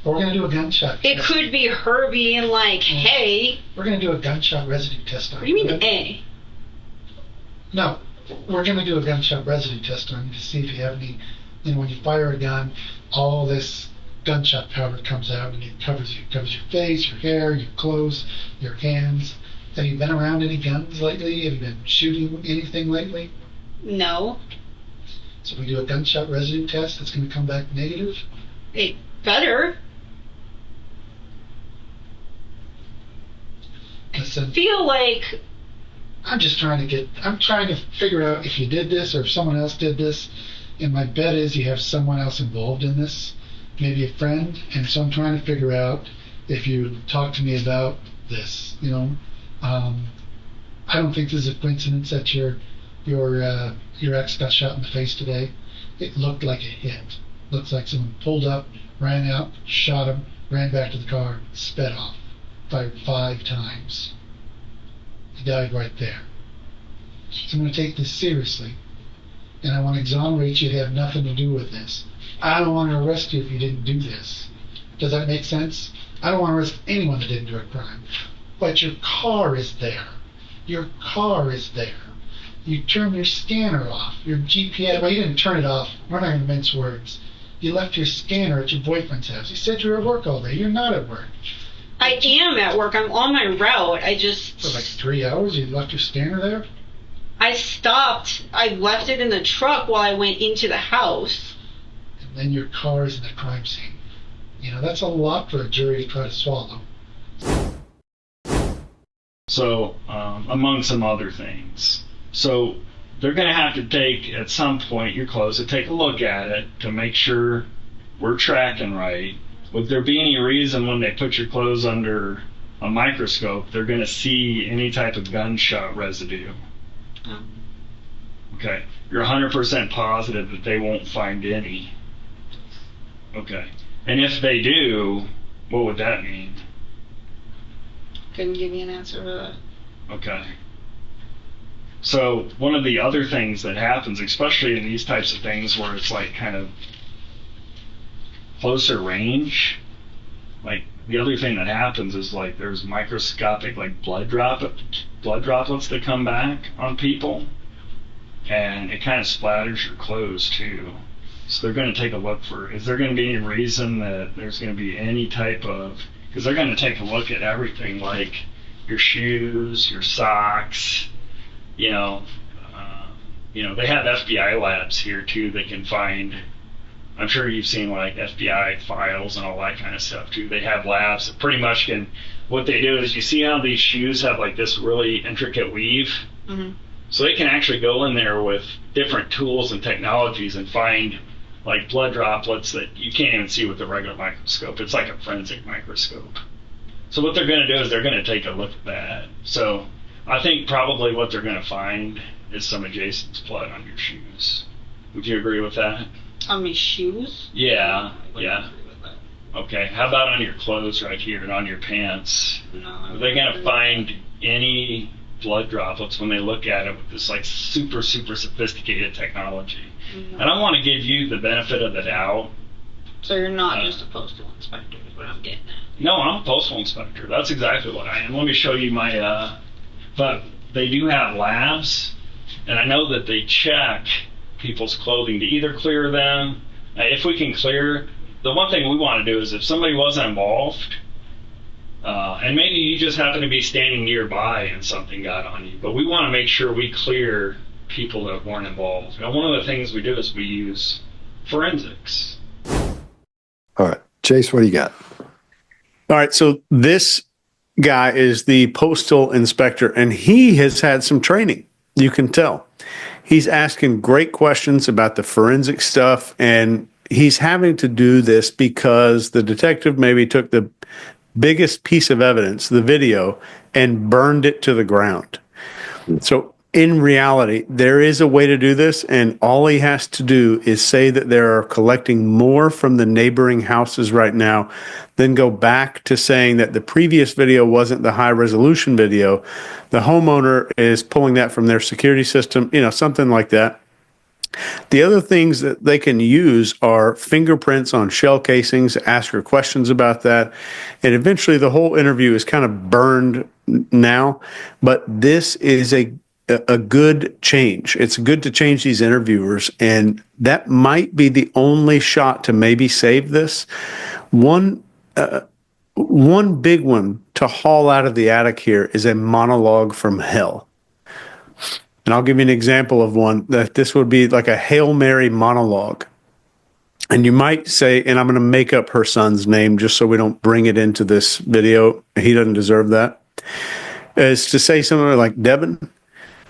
But we're gonna do a gunshot. It could be her being like, "Hey." We're gonna do a gunshot residue test on. What do you mean A? No, we're gonna do a gunshot residue test on you to see if you have any. When you fire a gun, all this gunshot powder comes out and it covers you. It covers your face, your hair, your clothes, your hands. Have you been around any guns lately? Have you been shooting anything lately? No. So we do a gunshot residue test that's going to come back negative? It better. Listen, I feel like I'm trying to figure out if you did this or if someone else did this. And my bet is you have someone else involved in this, maybe a friend. And so I'm trying to figure out if you talk to me about this, I don't think this is a coincidence that your ex got shot in the face today. It looked like a hit. Looks like someone pulled up, ran out, shot him, ran back to the car, sped off, fired 5 times. He died right there. So I'm going to take this seriously, and I want to exonerate you to have nothing to do with this. I don't want to arrest you if you didn't do this. Does that make sense? I don't want to arrest anyone that didn't do a crime. But your car is there. Your car is there. You turn your scanner off. Your GPS, well, you didn't turn it off. We're not going to mince words. You left your scanner at your boyfriend's house. You said you were at work all day. You're not at work. I am at work. I'm on my route. For like 3 hours, you left your scanner there? I stopped. I left it in the truck while I went into the house. And then your car is in the crime scene. That's a lot for a jury to try to swallow. So, among some other things. So, they're going to have to take, at some point, your clothes, to take a look at it to make sure we're tracking right. Would there be any reason when they put your clothes under a microscope, they're going to see any type of gunshot residue? Okay. You're 100% positive that they won't find any? Okay. And if they do, what would that mean? Couldn't give you an answer for that. Okay. So one of the other things that happens, especially in these types of things where it's like kind of closer range, like the other thing that happens is like there's microscopic like blood droplets that come back on people, and it kind of splatters your clothes too. So they're going to take a look for, is there going to be any reason that there's going to be any type of, because they're going to take a look at everything like your shoes, your socks, you know, they have FBI labs here too. They can find, I'm sure you've seen like FBI files and all that kind of stuff too. They have labs that pretty much can, what they do is, you see how these shoes have like this really intricate weave? Mm-hmm. So they can actually go in there with different tools and technologies and find like blood droplets that you can't even see with a regular microscope. It's like a forensic microscope. So what they're going to do is they're going to take a look at that. So I think probably what they're going to find is some of Jason's blood on your shoes. Would you agree with that? On my shoes? Yeah, I wouldn't yeah. agree with that. Okay, how about on your clothes right here and on your pants? No, Are they going to find any blood droplets when they look at it with this like super sophisticated technology? No. And I want to give you the benefit of the doubt. So you're not just a postal inspector is what I'm getting at. No, I'm a postal inspector. That's exactly what I am. Let me show you my, but they do have labs, and I know that they check people's clothing to either clear them. If we can clear, the one thing we want to do is if somebody wasn't involved, and maybe you just happen to be standing nearby and something got on you, but we want to make sure we clear people that weren't involved. And one of the things we do is we use forensics. All right. Chase, what do you got? All right. So this guy is the postal inspector, and he has had some training. You can tell. He's asking great questions about the forensic stuff, and he's having to do this because the detective maybe took the biggest piece of evidence, the video, and burned it to the ground. So in reality, there is a way to do this, and all he has to do is say that they're collecting more from the neighboring houses right now, then go back to saying that the previous video wasn't the high resolution video. The homeowner is pulling that from their security system, something like that. The other things that they can use are fingerprints on shell casings, ask her questions about that. And eventually the whole interview is kind of burned now, but this is a good change. It's good to change these interviewers, and that might be the only shot to maybe save this. One big one to haul out of the attic here is a monologue from hell. And I'll give you an example of one that this would be like a Hail Mary monologue. And you might say, and I'm going to make up her son's name just so we don't bring it into this video. He doesn't deserve that. Is to say something like, Devon,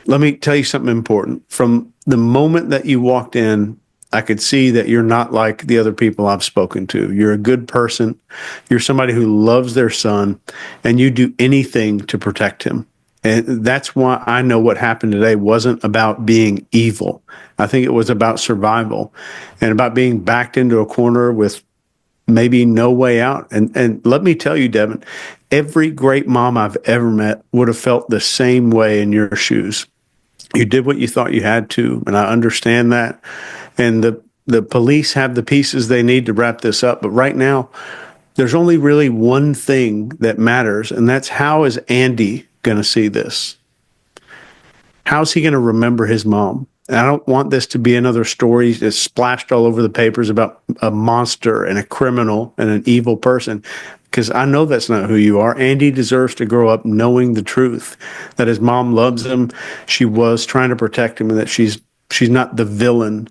let me tell you something important. From the moment that you walked in, I could see that you're not like the other people I've spoken to. You're a good person. You're somebody who loves their son, and you do anything to protect him. And that's why I know what happened today wasn't about being evil. I think it was about survival and about being backed into a corner with maybe no way out. And let me tell you, Devon, every great mom I've ever met would have felt the same way in your shoes. You did what you thought you had to, and I understand that. And the police have the pieces they need to wrap this up. But right now, there's only really one thing that matters, and that's how is Andy going to see this? How's he going to remember his mom? And I don't want this to be another story that's splashed all over the papers about a monster and a criminal and an evil person, because I know that's not who you are. Andy deserves to grow up knowing the truth, that his mom loves him, she was trying to protect him, and that she's not the villain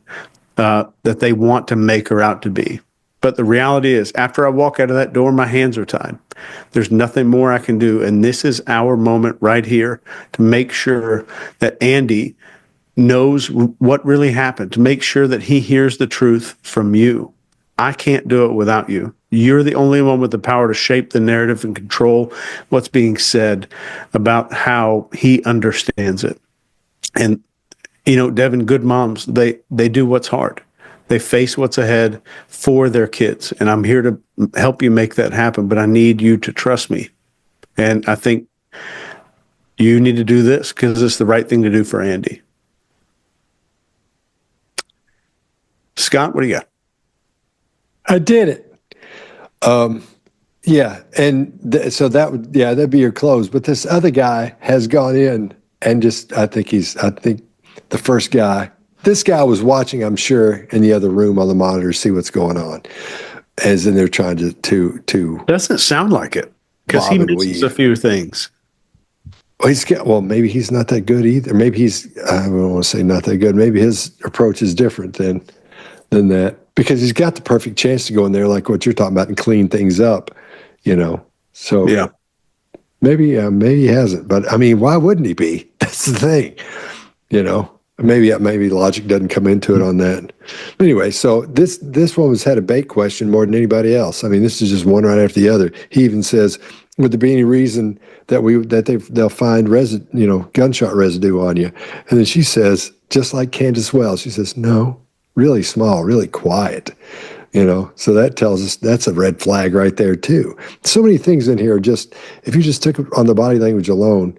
that they want to make her out to be. But the reality is, after I walk out of that door, my hands are tied. There's nothing more I can do. And this is our moment right here to make sure that Andy knows what really happened, to make sure that he hears the truth from you. I can't do it without you. You're the only one with the power to shape the narrative and control what's being said about how he understands it. And, you know, Devon, good moms, they do what's hard. They face what's ahead for their kids. And I'm here to help you make that happen, but I need you to trust me. And I think you need to do this because it's the right thing to do for Andy. Scott, what do you got? I did it. Yeah, and so that'd be your close. But this other guy has gone in and I think the first guy. This guy was watching, I'm sure, in the other room on the monitor, see what's going on, as in they're trying to. Doesn't sound like it because he misses a few things. Well, maybe he's not that good either. Maybe I don't want to say not that good. Maybe his approach is different than that, because he's got the perfect chance to go in there like what you're talking about and clean things up, you know. So yeah, maybe he hasn't, but I mean, why wouldn't he be? That's the thing, you know. Maybe logic doesn't come into it on that. Anyway, so this one was had a bait question more than anybody else. I mean, this is just one right after the other. He even says, would there be any reason that they'll find gunshot residue on you? And then she says, just like Candace Wells, she says, no, really small, really quiet. You know, so that tells us that's a red flag right there too. So many things in here. Just if you just took it on the body language alone,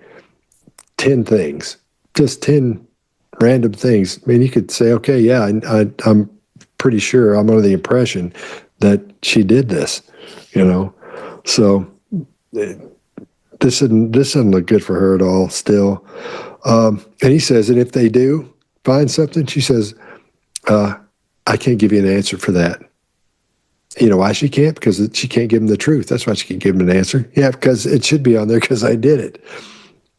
10 things, just 10 random things. I mean, you could say, okay, yeah, I'm pretty sure, I'm under the impression that she did this, you know. So this doesn't look good for her at all still. And he says, and if they do find something, she says, I can't give you an answer for that. You know why she can't? Because she can't give him the truth. That's why she can't give him an answer. Yeah, because it should be on there because I did it.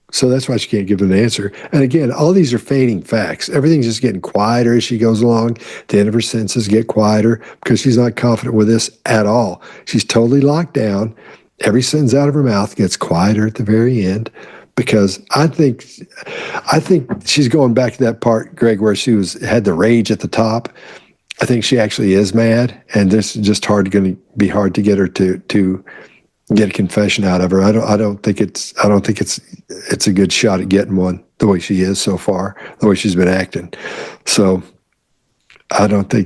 So that's why she can't give an answer. And again, all these are fading facts. Everything's just getting quieter as she goes along. The end of her sentences get quieter because she's not confident with this at all. She's totally locked down. Every sentence out of her mouth gets quieter at the very end, because I think she's going back to that part, Greg, where she had the rage at the top. I think she actually is mad, and this is just going to be hard to get her to get a confession out of her. I don't think it's a good shot at getting one the way she is so far, the way she's been acting. So I'm not going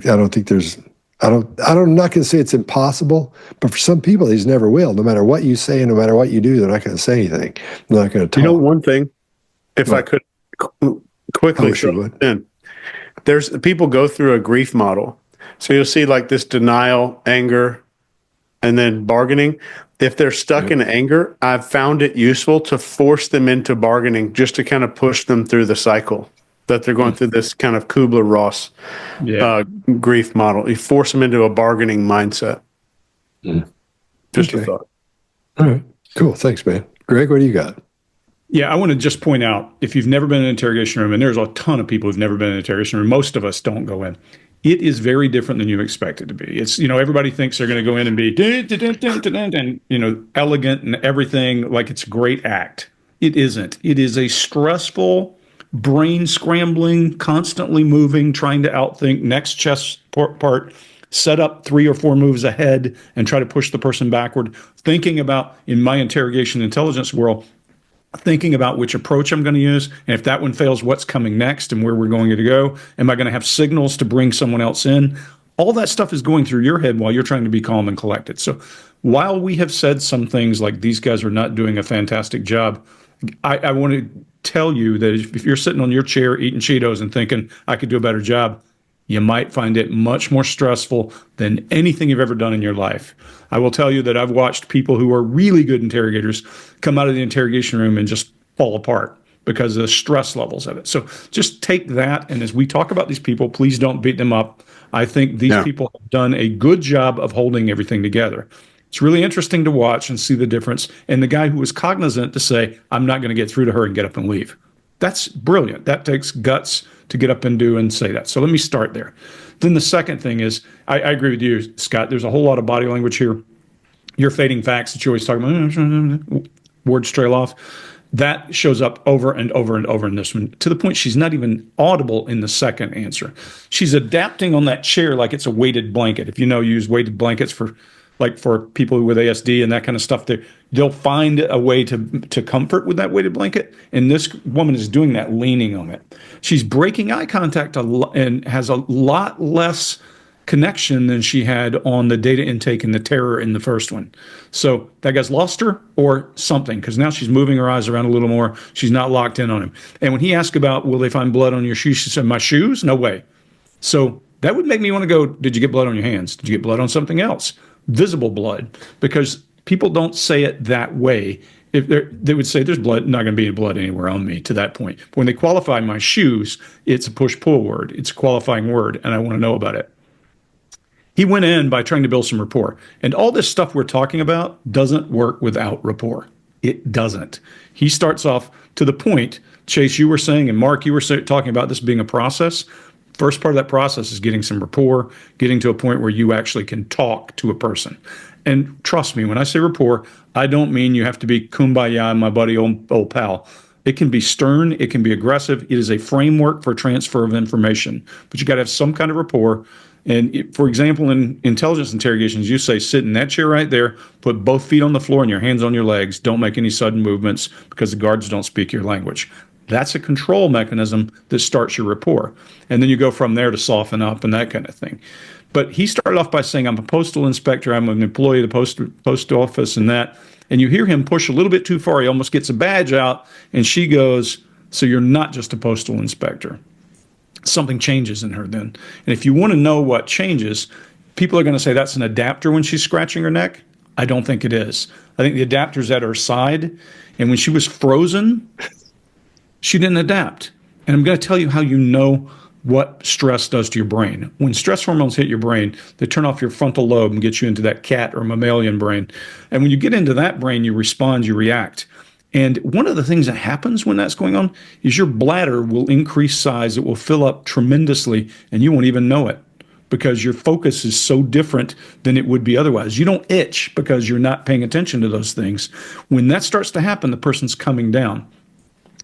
to say it's impossible, but for some people, these never will. No matter what you say and no matter what you do, they're not going to say anything. They're not going to talk. You know, one thing, if I could quickly throw it in, there's people go through a grief model. So you'll see like this denial, anger, and then bargaining. If they're stuck in anger, I've found it useful to force them into bargaining just to kind of push them through the cycle that they're going through, this kind of Kubler-Ross grief model. You force them into a bargaining mindset. Just a thought. All right. Cool. Thanks, man. Greg, what do you got? Yeah, I want to just point out, if you've never been in an interrogation room, and there's a ton of people who've never been in an interrogation room, most of us don't go in. It is very different than you expect it to be. It's, everybody thinks they're going to go in and be, and, elegant and everything, like it's a great act. It isn't. It is a stressful, brain scrambling, constantly moving, trying to outthink next chess part, set up 3 or 4 moves ahead and try to push the person backward. Thinking about, in my interrogation intelligence world, thinking about which approach I'm going to use, and if that one fails, what's coming next and where we're going to go. Am I going to have signals to bring someone else in? All that stuff is going through your head while you're trying to be calm and collected. So while we have said some things like these guys are not doing a fantastic job, I want to tell you that if you're sitting on your chair eating Cheetos and thinking, I could do a better job, you might find it much more stressful than anything you've ever done in your life. I will tell you that I've watched people who are really good interrogators come out of the interrogation room and just fall apart because of the stress levels of it. So just take that, and as we talk about these people, please don't beat them up. I think these people have done a good job of holding everything together. It's really interesting to watch and see the difference. And the guy who was cognizant to say, I'm not going to get through to her and get up and leave. That's brilliant. That takes guts to get up and do and say that. So let me start there. Then the second thing is, I agree with you, Scott. There's a whole lot of body language here. Your fading facts that you always talk about, words trail off. That shows up over and over and over in this one, to the point she's not even audible in the second answer. She's adapting on that chair like it's a weighted blanket. If you know, use weighted blankets for people with ASD and that kind of stuff, they'll find a way to comfort with that weighted blanket. And this woman is doing that, leaning on it. She's breaking eye contact and has a lot less connection than she had on the data intake and the terror in the first one. So that guy's lost her or something, because now she's moving her eyes around a little more. She's not locked in on him. And when he asked about, will they find blood on your shoes? She said, my shoes? No way. So that would make me want to go, did you get blood on your hands? Did you get blood on something else? Visible blood, because people don't say it that way. If they would say there's blood, not going to be any blood anywhere on me to that point. But when they qualify my shoes, it's a push-pull word. It's a qualifying word, and I want to know about it. He went in by trying to build some rapport. And all this stuff we're talking about doesn't work without rapport. It doesn't. He starts off to the point, Chase, you were saying, and Mark, you were talking about this being a process. First part of that process is getting some rapport, getting to a point where you actually can talk to a person. And trust me, when I say rapport, I don't mean you have to be kumbaya, my buddy, old pal. It can be stern. It can be aggressive. It is a framework for transfer of information. But you got to have some kind of rapport. And for example, in intelligence interrogations, you say, sit in that chair right there, put both feet on the floor and your hands on your legs. Don't make any sudden movements because the guards don't speak your language. That's a control mechanism that starts your rapport. And then you go from there to soften up and that kind of thing. But he started off by saying, I'm a postal inspector. I'm an employee of the post office and that. And you hear him push a little bit too far. He almost gets a badge out. And she goes, so you're not just a postal inspector. Something changes in her then. And if you want to know what changes, people are going to say that's an adapter when she's scratching her neck. I don't think it is. I think the adapter's at her side. And when she was frozen, she didn't adapt. And I'm going to tell you how you know what stress does to your brain. When stress hormones hit your brain, they turn off your frontal lobe and get you into that cat or mammalian brain. And when you get into that brain, you respond, you react. And one of the things that happens when that's going on is your bladder will increase size. It will fill up tremendously, and you won't even know it because your focus is so different than it would be otherwise. You don't itch because you're not paying attention to those things. When that starts to happen, the person's coming down.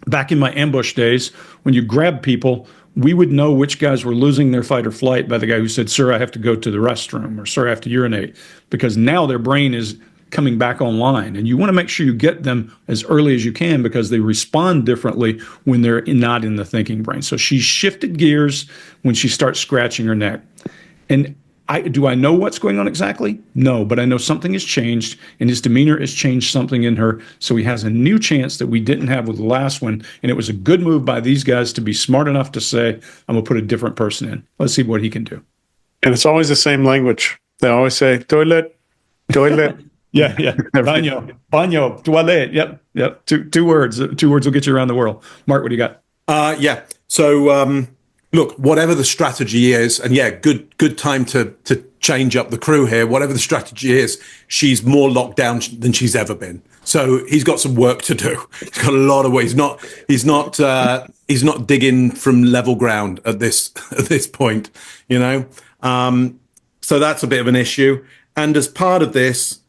Back in my ambush days, when you grab people, we would know which guys were losing their fight or flight by the guy who said, sir, I have to go to the restroom, or sir, I have to urinate, because now their brain is coming back online. And you want to make sure you get them as early as you can because they respond differently when they're not in the thinking brain. So she shifted gears when she starts scratching her neck. And do I know what's going on exactly? No, but I know something has changed, and his demeanor has changed something in her. So he has a new chance that we didn't have with the last one. And it was a good move by these guys to be smart enough to say, I'm going to put a different person in. Let's see what he can do. And it's always the same language. They always say, toilet, toilet. Yeah. Baño, toilet. Yep. Two words. 2 words will get you around the world. Mark, what do you got? Yeah. So, look, whatever the strategy is, and yeah, good time to change up the crew here. Whatever the strategy is, she's more locked down than she's ever been. So he's got some work to do. He's got a lot of ways. He's not digging from level ground at this point, you know. So that's a bit of an issue. And as part of this,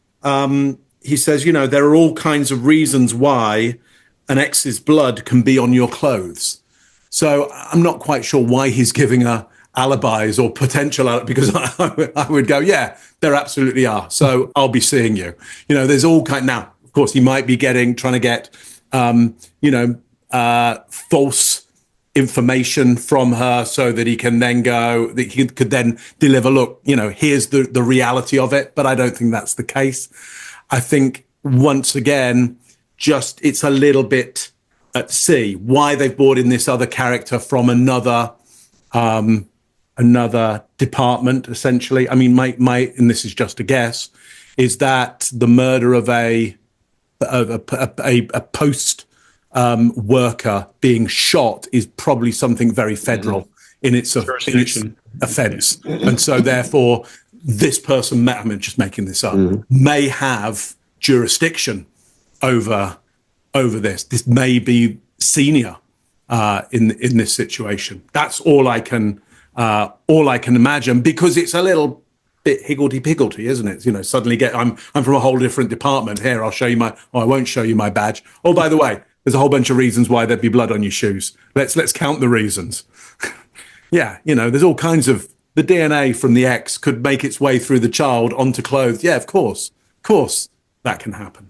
he says, you know, there are all kinds of reasons why an ex's blood can be on your clothes. So I'm not quite sure why he's giving her alibis or potential alibis, because I would go, yeah, there absolutely are. So I'll be seeing you. You know, there's all kind. Now, of course, he might be trying to get, false information from her so that he can then that he could then deliver, look, you know, here's the reality of it. But I don't think that's the case. I think once again, it's a little bit at sea why they've brought in this other character from another department, essentially. I mean, my and this is just a guess, is that the murder of a post worker being shot is probably something very federal in its offense. And so therefore this person, I'm just making this up, may have jurisdiction over this. This may be senior in this situation. That's all I can all I can imagine, because it's a little bit higgledy-piggledy, isn't it? You know, suddenly I'm from a whole different department. Here, I'll show you I won't show you my badge. Oh, by the way, there's a whole bunch of reasons why there'd be blood on your shoes. Let's count the reasons. Yeah, you know, there's all kinds of, the DNA from the ex could make its way through the child onto clothes. Yeah, of course that can happen.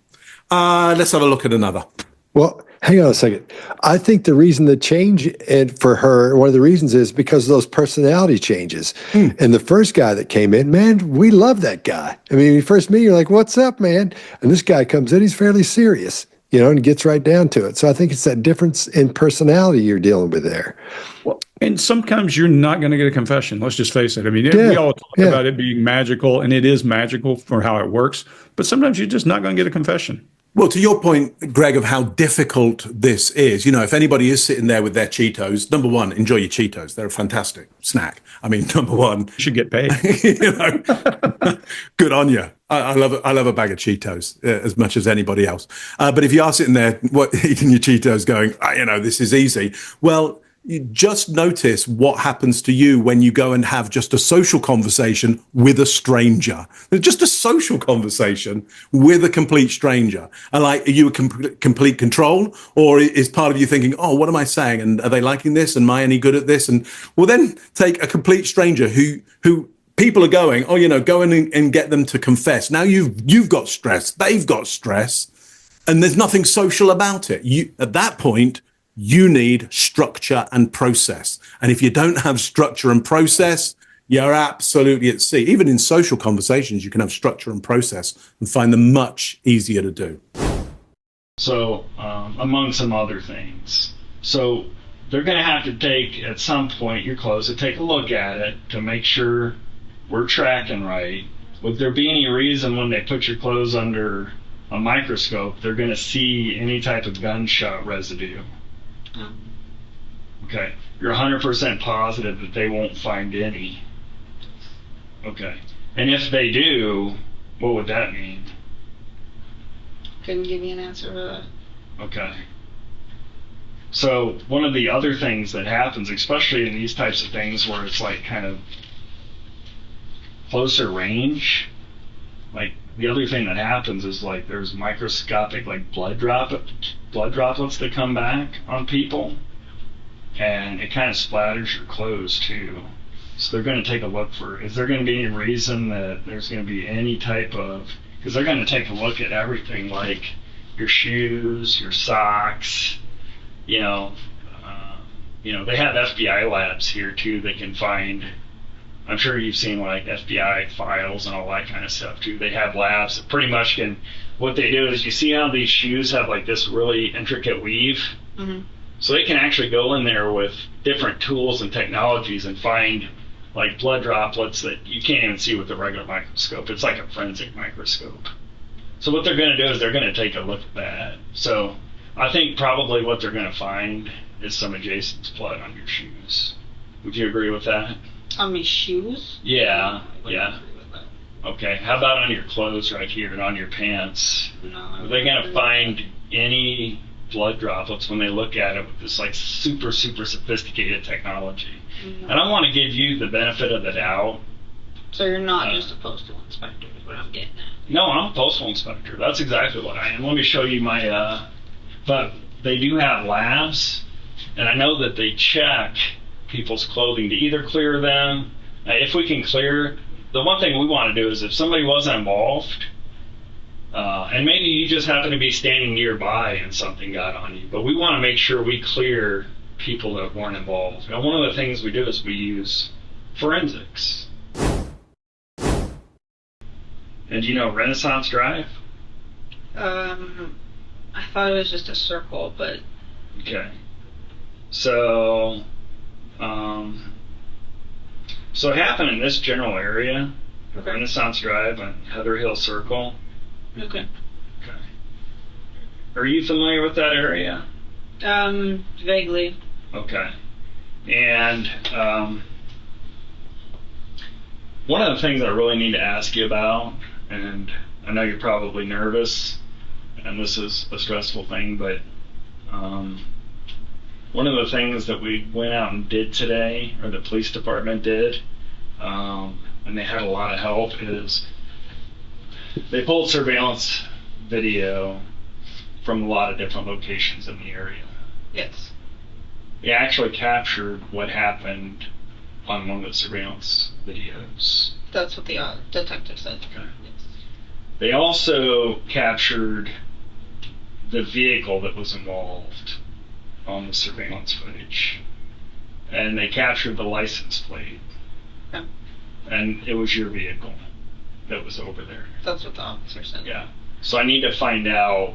Let's have a look at another. Well, hang on a second. I think the reason the change for her, one of the reasons is because of those personality changes. And the first guy that came in, man, we love that guy. I mean, when you first meet, you're like, what's up, man? And this guy comes in, he's fairly serious, you know, and gets right down to it. So I think it's that difference in personality you're dealing with there. Well, and sometimes you're not going to get a confession. Let's just face it. I mean, we all talk about it being magical, and it is magical for how it works. But sometimes you're just not going to get a confession. Well, to your point, Greg, of how difficult this is, you know, if anybody is sitting there with their Cheetos, number one, enjoy your Cheetos. They're a fantastic snack. I mean, number one, You should get paid. you know, good on you. I love a bag of Cheetos as much as anybody else. But if you are sitting there eating your Cheetos going, you know, this is easy. Well, you just notice what happens to you when you go and have just a social conversation with a stranger. Just a social conversation with a complete stranger. And like, are you a complete control, or is part of you thinking, oh, what am I saying? And are they liking this? And am I any good at this? And well, then take a complete stranger who people are going, oh, you know, go in and get them to confess. Now you've got stress. They've got stress, and there's nothing social about it. At that point, you need structure and process. And if you don't have structure and process, you're absolutely at sea. Even in social conversations, you can have structure and process and find them much easier to do. So, among some other things. So, they're going to have to take, at some point, your clothes and take a look at it to make sure we're tracking right. Would there be any reason when they put your clothes under a microscope, they're going to see any type of gunshot residue? Okay, you're 100% positive that they won't find any. Okay, and if they do, what would that mean? Couldn't give you an answer for that. Okay. So one of the other things that happens, especially in these types of things where it's like kind of closer range, like the other thing that happens is like there's microscopic like blood droplets that come back on people, and it kind of splatters your clothes too. So they're going to take a look for, is there going to be any reason that there's going to be any type of, because they're going to take a look at everything like your shoes, your socks, you know, they have FBI labs here too that can find, I'm sure you've seen like FBI files and all that kind of stuff too. They have labs that pretty much can, what they do is, you see how these shoes have like this really intricate weave? Mm-hmm. So they can actually go in there with different tools and technologies and find like blood droplets that you can't even see with a regular microscope. It's like a forensic microscope. So what they're going to do is they're going to take a look at that. So I think probably what they're going to find is some of Jason's blood on your shoes. Would you agree with that? On my shoes? Yeah, yeah. Okay, how about on your clothes right here and on your pants? No. Are they going to find any blood droplets when they look at it with this like super sophisticated technology? No. And I want to give you the benefit of the doubt. So you're not just a postal inspector is what I'm getting at. No, I'm a postal inspector. That's exactly what I am. Let me show you my, but they do have labs, and I know that they check people's clothing to either clear them. If we can clear, the one thing we want to do is if somebody wasn't involved, and maybe you just happen to be standing nearby and something got on you, but we want to make sure we clear people that weren't involved. And one of the things we do is we use forensics. And do you know Renaissance Drive? I thought it was just a circle, but... Okay. So it happened in this general area, Okay. Renaissance Drive and Heather Hill Circle. Okay. Okay. Are you familiar with that area? Vaguely. Okay. And one of the things I really need to ask you about, and I know you're probably nervous, and this is a stressful thing, but one of the things that we went out and did today, or the police department did, and they had a lot of help, is they pulled surveillance video from a lot of different locations in the area. Yes. They actually captured what happened on one of the surveillance videos. That's what the detective said. Okay. Yes. They also captured the vehicle that was involved on the surveillance footage. And they captured the license plate. Yeah. And it was your vehicle that was over there. That's what the officer said. Yeah. So I need to find out,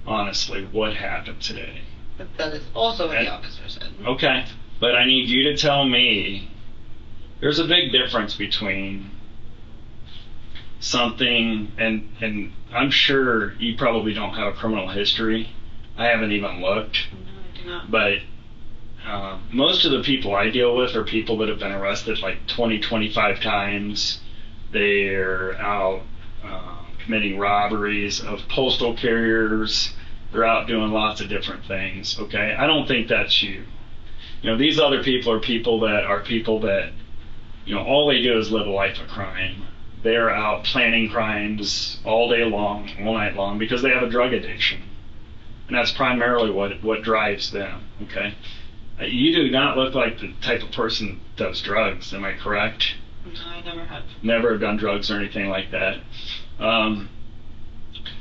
honestly, what happened today. But that is also what the officer said. Okay. But I need you to tell me, there's a big difference between something, and I'm sure you probably don't have a criminal history. I haven't even looked. No, I do not. But most of the people I deal with are people that have been arrested like 20, 25 times. They're out committing robberies of postal carriers. They're out doing lots of different things, okay? I don't think that's you. You know, these other people are people that, you know, all they do is live a life of crime. They're out planning crimes all day long, all night long, because they have a drug addiction. And that's primarily what drives them, okay? You do not look like the type of person that does drugs, am I correct? No, I never have. Never have done drugs or anything like that.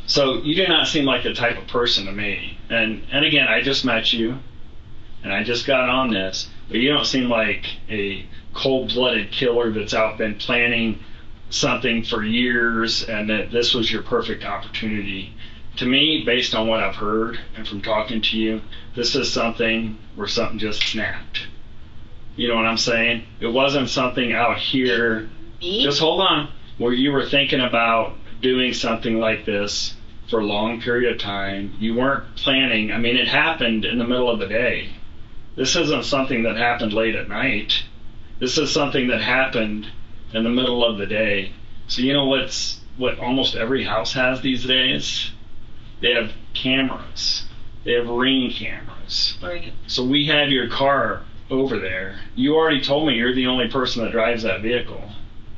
So you do not seem like the type of person to me. And again, I just met you, and I just got on this, but you don't seem like a cold-blooded killer that's out been planning something for years, and that this was your perfect opportunity. To me, based on what I've heard and from talking to you, this is something where something just snapped. You know what I'm saying? It wasn't something out here. Me? Just hold on. Where you were thinking about doing something like this for a long period of time. You weren't planning. I mean, it happened in the middle of the day. This isn't something that happened late at night. This is something that happened in the middle of the day. So you know what almost every house has these days? They have cameras. They have Ring cameras. Right. So we had your car over there. You already told me you're the only person that drives that vehicle.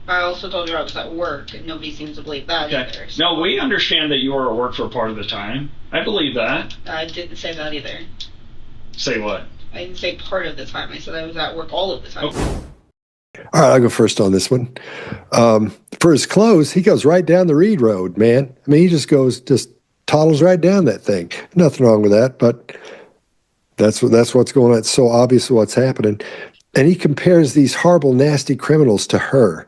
I also told you I was at work, and nobody seems to believe that either. So No, we understand that you were at work for part of the time. I believe that. I didn't say that either. Say what? I didn't say part of the time. I said I was at work all of the time. Okay. All right, I'll go first on this one. For his clothes, he goes right down the Reed Road, man. I mean, he just toddles right down that thing. Nothing wrong with that, but that's what's going on. It's so obvious what's happening. And he compares these horrible, nasty criminals to her,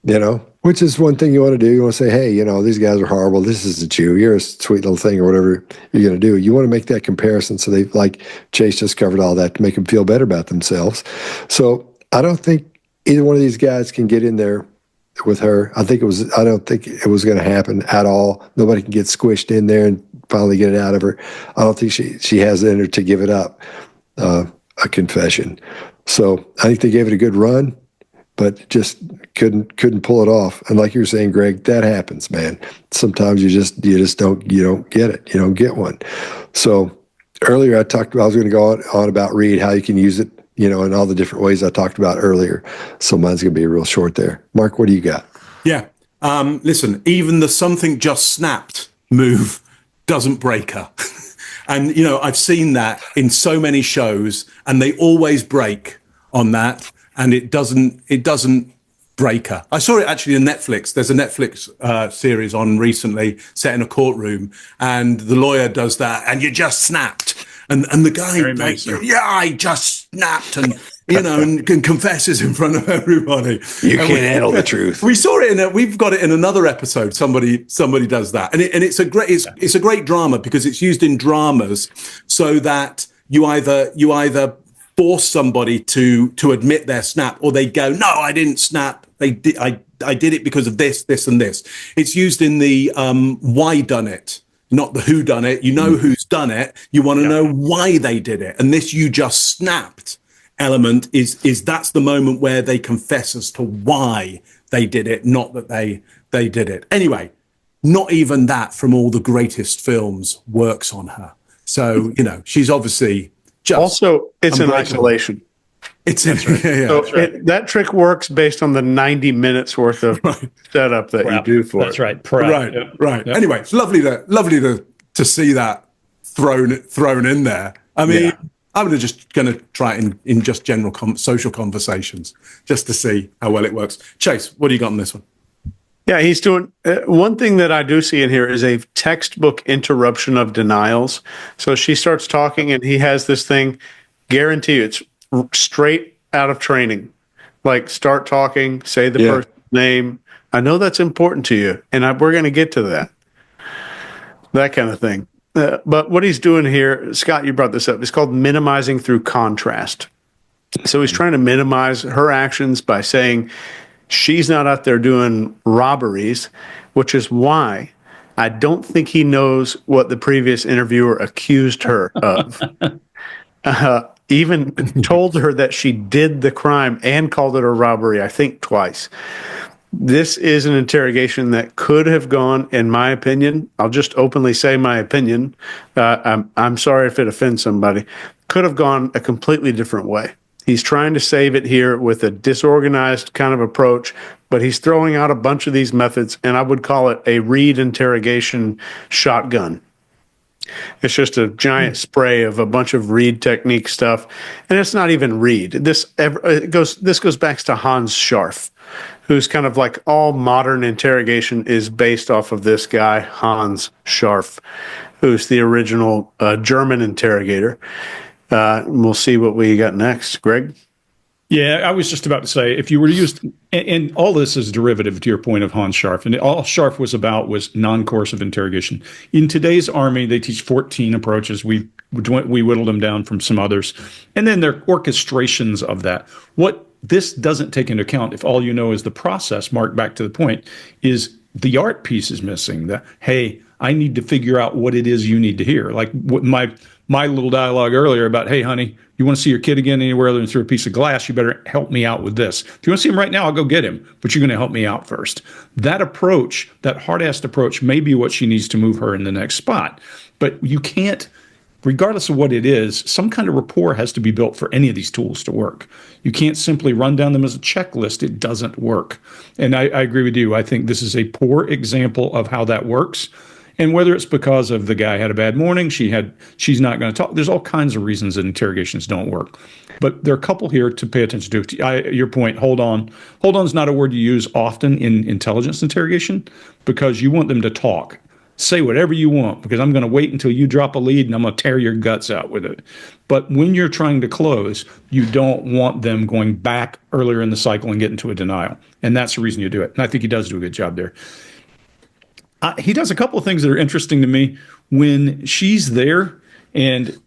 you know, which is one thing you want to do. You want to say, hey, you know, these guys are horrible. This isn't you. You're a sweet little thing or whatever you're going to do. You want to make that comparison. So they, like Chase just covered all that to make them feel better about themselves. So I don't think either one of these guys can get in there with her. I don't think it was going to happen at all. Nobody can get squished in there and finally get it out of her. I don't think she has it in her to give it up, a confession. So I think they gave it a good run, but just couldn't pull it off. And like you were saying, Greg, that happens, man. Sometimes you just don't get it. You don't get one. So earlier I was going to go on about Reed, how you can use it, you know, in all the different ways I talked about earlier. So mine's going to be real short there. Mark, what do you got? Yeah. Listen, even the something just snapped move doesn't break her. And, you know, I've seen that in so many shows, and they always break on that, and it doesn't break her. I saw it actually in Netflix. There's a Netflix series on recently set in a courtroom, and the lawyer does that, and you just snapped. And the guy, like, yeah, I just snapped, and you know, and confesses in front of everybody. You can't handle the truth. We saw it we've got it in another episode. Somebody does that, and it's a great drama because it's used in dramas so that you either force somebody to admit their snap, or they go, no, I didn't snap. I did it because of this, and this. It's used in the why done it. Not the who done it. You know who's done it. You want to know why they did it. And this you just snapped element is that's the moment where they confess as to why they did it, not that they did it. Anyway, not even that from all the greatest films works on her. So, she's obviously just. Also, it's in unbreakable. isolation. It's in, yeah. So that trick works based on the 90 minutes worth of setup that you do for That's it. right. Prep. Right, Yep. right. Yep. Anyway, it's lovely to see that thrown in there. I mean, I'm just going to try it in just general social conversations just to see how well it works. Chase, what do you got on this one? Yeah, he's doing one thing that I do see in here is a textbook interruption of denials. So she starts talking and he has this thing, guarantee you, it's straight out of training. Like, start talking, say the person's name. I know that's important to you, and we're going to get to that. That kind of thing. But what he's doing here, Scott, you brought this up, it's called minimizing through contrast. So he's trying to minimize her actions by saying she's not out there doing robberies, which is why I don't think he knows what the previous interviewer accused her of. Even told her that she did the crime and called it a robbery, I think twice. This is an interrogation that could have gone, in my opinion, I'll just openly say my opinion. I'm sorry if it offends somebody. Could have gone a completely different way. He's trying to save it here with a disorganized kind of approach, but he's throwing out a bunch of these methods, and I would call it a Reed interrogation shotgun. It's just a giant spray of a bunch of Reed technique stuff, and it's not even Reed. This goes back to Hans Scharf, who's kind of like all modern interrogation is based off of this guy, Hans Scharf, who's the original German interrogator. We'll see what we got next. Greg? Yeah, I was just about to say, if you were to use, and all this is derivative to your point of Hans Scharf, and all Scharf was about was non-coercive interrogation. In today's Army, they teach 14 approaches. We whittled them down from some others, and then they're orchestrations of that. What this doesn't take into account, if all you know is the process, Mark, back to the point, is the art piece is missing. Hey, I need to figure out what it is you need to hear. Like what my little dialogue earlier about, hey, honey, you want to see your kid again anywhere other than through a piece of glass, you better help me out with this. If you want to see him right now, I'll go get him, but you're going to help me out first. That approach, that hard-assed approach, may be what she needs to move her in the next spot. But you can't, regardless of what it is, some kind of rapport has to be built for any of these tools to work. You can't simply run down them as a checklist. It doesn't work. And I agree with you. I think this is a poor example of how that works. And whether it's because of the guy had a bad morning, she's not going to talk. There's all kinds of reasons that interrogations don't work. But there are a couple here to pay attention to. Your point, hold on. Hold on is not a word you use often in intelligence interrogation because you want them to talk. Say whatever you want because I'm going to wait until you drop a lead and I'm going to tear your guts out with it. But when you're trying to close, you don't want them going back earlier in the cycle and get into a denial. And that's the reason you do it. And I think he does do a good job there. He does a couple of things that are interesting to me when she's there and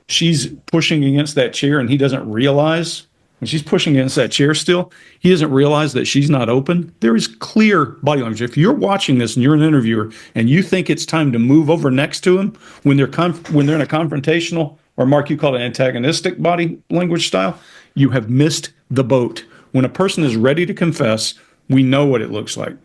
she's pushing against that chair and he doesn't realize when she's pushing against that chair still, he doesn't realize that she's not open. There is clear body language. If you're watching this and you're an interviewer and you think it's time to move over next to him when they're in a confrontational, or Mark, you call it antagonistic body language style, you have missed the boat. When a person is ready to confess, we know what it looks like.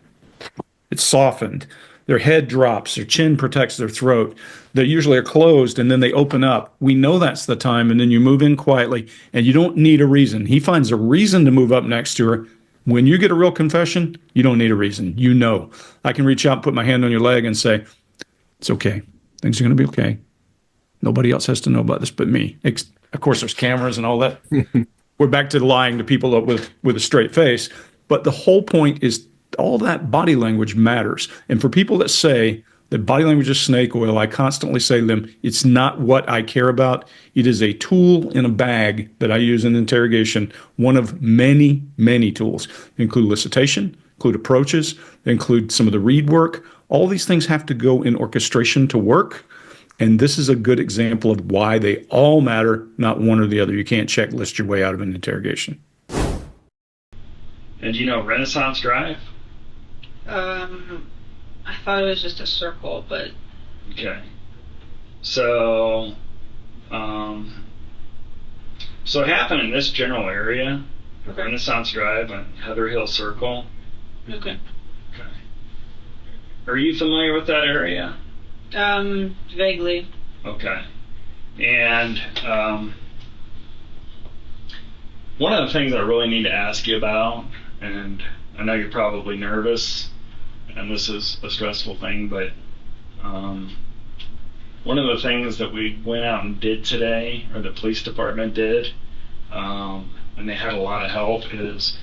It's softened. Their head drops, their chin protects their throat. They usually are closed and then they open up. We know that's the time, and then you move in quietly and you don't need a reason. He finds a reason to move up next to her. When you get a real confession, you don't need a reason. You know. I can reach out and put my hand on your leg and say, it's okay. Things are going to be okay. Nobody else has to know about this but me. Of course, there's cameras and all that. We're back to lying to people with a straight face. But the whole point is all that body language matters. And for people that say that body language is snake oil, I constantly say to them, it's not what I care about. It is a tool in a bag that I use in interrogation, one of many, many tools. They include elicitation, include approaches, they include some of the read work. All these things have to go in orchestration to work. And this is a good example of why they all matter, not one or the other. You can't checklist your way out of an interrogation. And do you know Renaissance Drive? I thought it was just a circle, but okay. So it happened in this general area, okay. Renaissance Drive and Heather Hill Circle. Okay. Okay. Are you familiar with that area? Vaguely. Okay. And one of the things I really need to ask you about, and I know you're probably nervous, and this is a stressful thing, but one of the things that we went out and did today, or the police department did, and they had a lot of help, is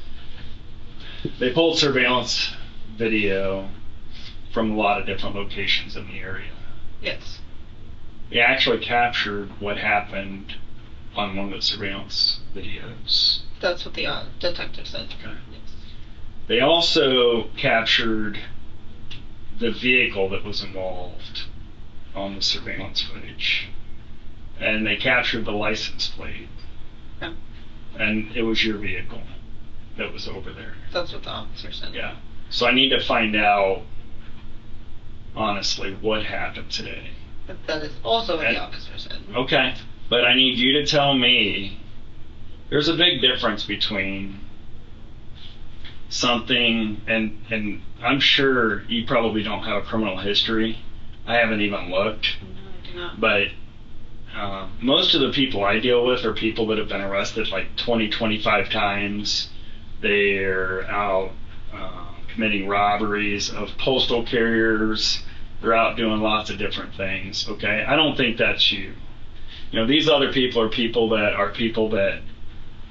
they pulled surveillance video from a lot of different locations in the area. Yes. They actually captured what happened on one of the surveillance videos. That's what the detective said. Okay. Yes. They also captured the vehicle that was involved on the surveillance footage. And they captured the license plate. Yeah. And it was your vehicle that was over there. That's what the officer said. Yeah. So I need to find out, honestly, what happened today. But that is also what the officer said. Okay. But I need you to tell me, there's a big difference between something, and I'm sure you probably don't have a criminal history. I haven't even looked. No, I do not. But most of the people I deal with are people that have been arrested like 20, 25 times. They're out committing robberies of postal carriers. They're out doing lots of different things, okay? I don't think that's you. You know, these other people are people that,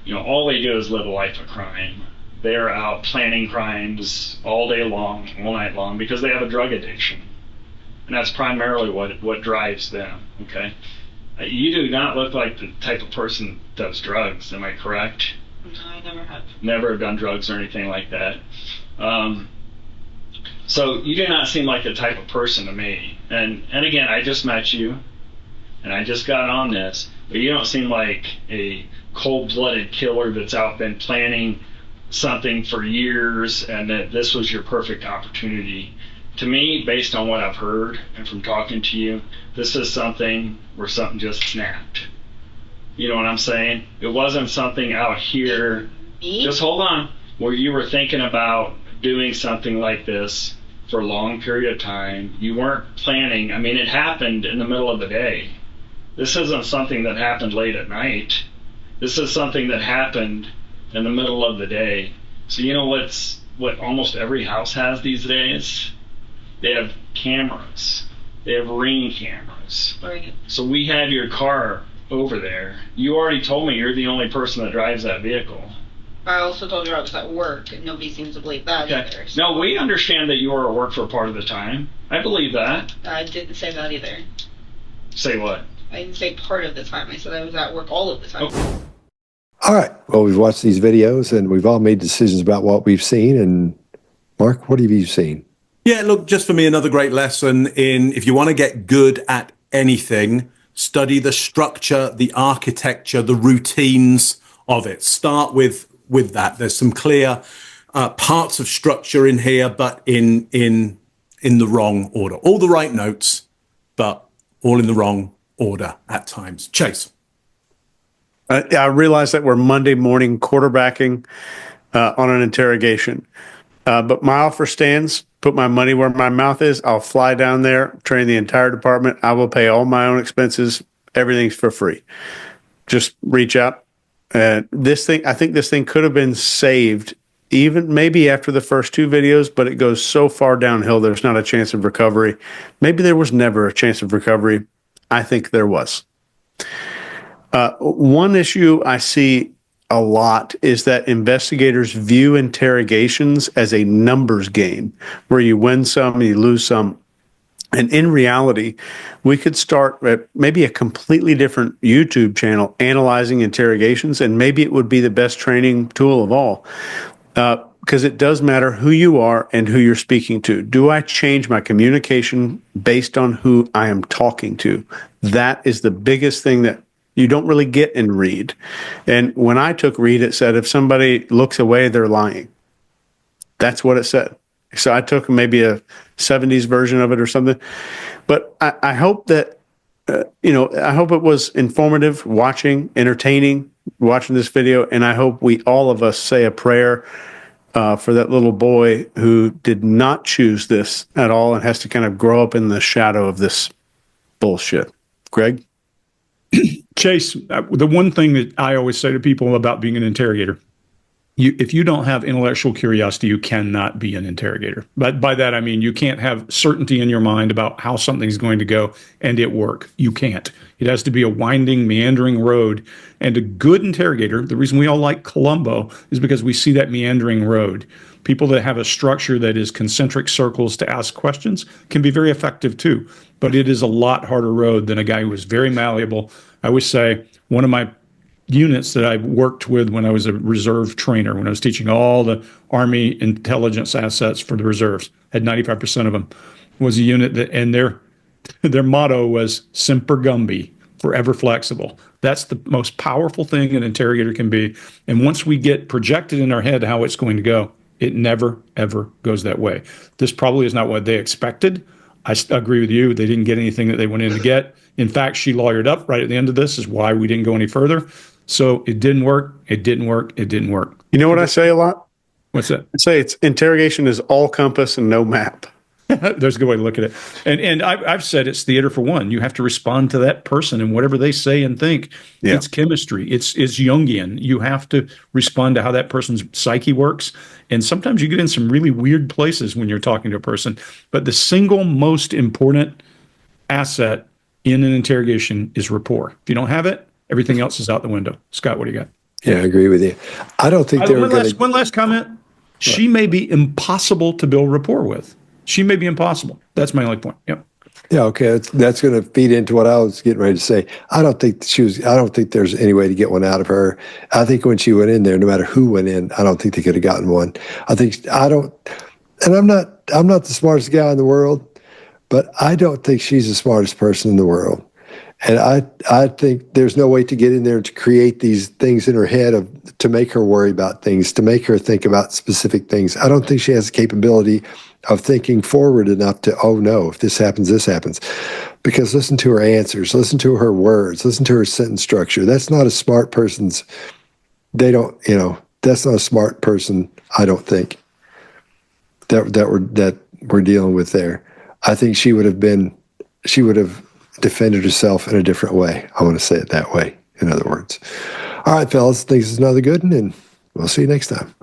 you know, all they do is live a life of crime. They're out planning crimes all day long, all night long, because they have a drug addiction. And that's primarily what drives them, okay? You do not look like the type of person that does drugs, am I correct? No, I never have. Never have done drugs or anything like that. So you do not seem like the type of person to me. And again, I just met you, and I just got on this, but you don't seem like a cold-blooded killer that's out been planning something for years, and that this was your perfect opportunity. To me, based on what I've heard and from talking to you, this is something where something just snapped. You know what I'm saying? It wasn't something out here. Me? Just hold on. Where you were thinking about doing something like this for a long period of time. You weren't planning. I mean, it happened in the middle of the day. This isn't something that happened late at night. This is something that happened in the middle of the day. So you know what almost every house has these days? They have cameras. They have Ring cameras. Right. So we had your car over there. You already told me you're the only person that drives that vehicle. I also told you I was at work, and nobody seems to believe that either. So No, we understand that you were at work for part of the time. I believe that. I didn't say that either. Say what? I didn't say part of the time. I said I was at work all of the time. Okay. All right. Well, we've watched these videos and we've all made decisions about what we've seen. And Mark, what have you seen? Yeah, look, just for me, another great lesson in if you want to get good at anything, study the structure, the architecture, the routines of it. Start with that. There's some clear parts of structure in here, but in the wrong order. All the right notes, but all in the wrong order at times. Chase. I realize that we're Monday morning quarterbacking on an interrogation. But my offer stands. Put my money where my mouth is. I'll fly down there, train the entire department. I will pay all my own expenses. Everything's for free. Just reach out. I think this thing could have been saved even maybe after the first two videos, but it goes so far downhill, there's not a chance of recovery. Maybe there was never a chance of recovery. I think there was. One issue I see a lot is that investigators view interrogations as a numbers game where you win some and you lose some. And in reality, we could start at maybe a completely different YouTube channel analyzing interrogations, and maybe it would be the best training tool of all. Because it does matter who you are and who you're speaking to. Do I change my communication based on who I am talking to? That is the biggest thing that you don't really get in Read. And when I took Read, it said if somebody looks away, they're lying. That's what it said. So I took maybe a 70s version of it or something. But I hope that, I hope it was informative, entertaining, watching this video. And I hope all of us say a prayer for that little boy who did not choose this at all and has to kind of grow up in the shadow of this bullshit. Greg? Chase, the one thing that I always say to people about being an interrogator, if you don't have intellectual curiosity, you cannot be an interrogator. But by that, I mean you can't have certainty in your mind about how something's going to go and it work. You can't. It has to be a winding, meandering road. And a good interrogator, the reason we all like Columbo is because we see that meandering road. People that have a structure that is concentric circles to ask questions can be very effective too. But it is a lot harder road than a guy who is very malleable. I always say one of my units that I worked with when I was a reserve trainer, when I was teaching all the Army intelligence assets for the reserves, had 95% of them, was a unit that, and their motto was Semper Gumby, forever flexible. That's the most powerful thing an interrogator can be. And once we get projected in our head how it's going to go, it never, ever goes that way. This probably is not what they expected. I agree with you. They didn't get anything that they went in to get. In fact, she lawyered up right at the end of this, is why we didn't go any further. So it didn't work. It didn't work. It didn't work. You know what I say a lot? What's that? I say it's interrogation is all compass and no map. There's a good way to look at it. And I've said it's theater for one. You have to respond to that person and whatever they say and think. Yeah. It's chemistry. It's Jungian. You have to respond to how that person's psyche works. And sometimes you get in some really weird places when you're talking to a person. But the single most important asset in an interrogation is rapport. If you don't have it, everything else is out the window. Scott, what do you got? Yeah, I agree with you. I don't think they were going to. One last comment. She may be impossible to build rapport with. She may be impossible. That's my only point. Yep. Yeah, okay. That's going to feed into what I was getting ready to say. I don't think there's any way to get one out of her. I think when she went in there, no matter who went in, I don't think they could have gotten one. And I'm not the smartest guy in the world, but I don't think she's the smartest person in the world. And I think there's no way to get in there to create these things in her head to make her worry about things, to make her think about specific things. I don't think she has the capability of thinking forward enough to, oh no, if this happens, this happens. Because listen to her answers, listen to her words, listen to her sentence structure. That's not a smart person's, that's not a smart person, I don't think, that we're dealing with there. I think she would have defended herself in a different way. I want to say it that way, in other words. All right, fellas, I think this is another good one, and we'll see you next time.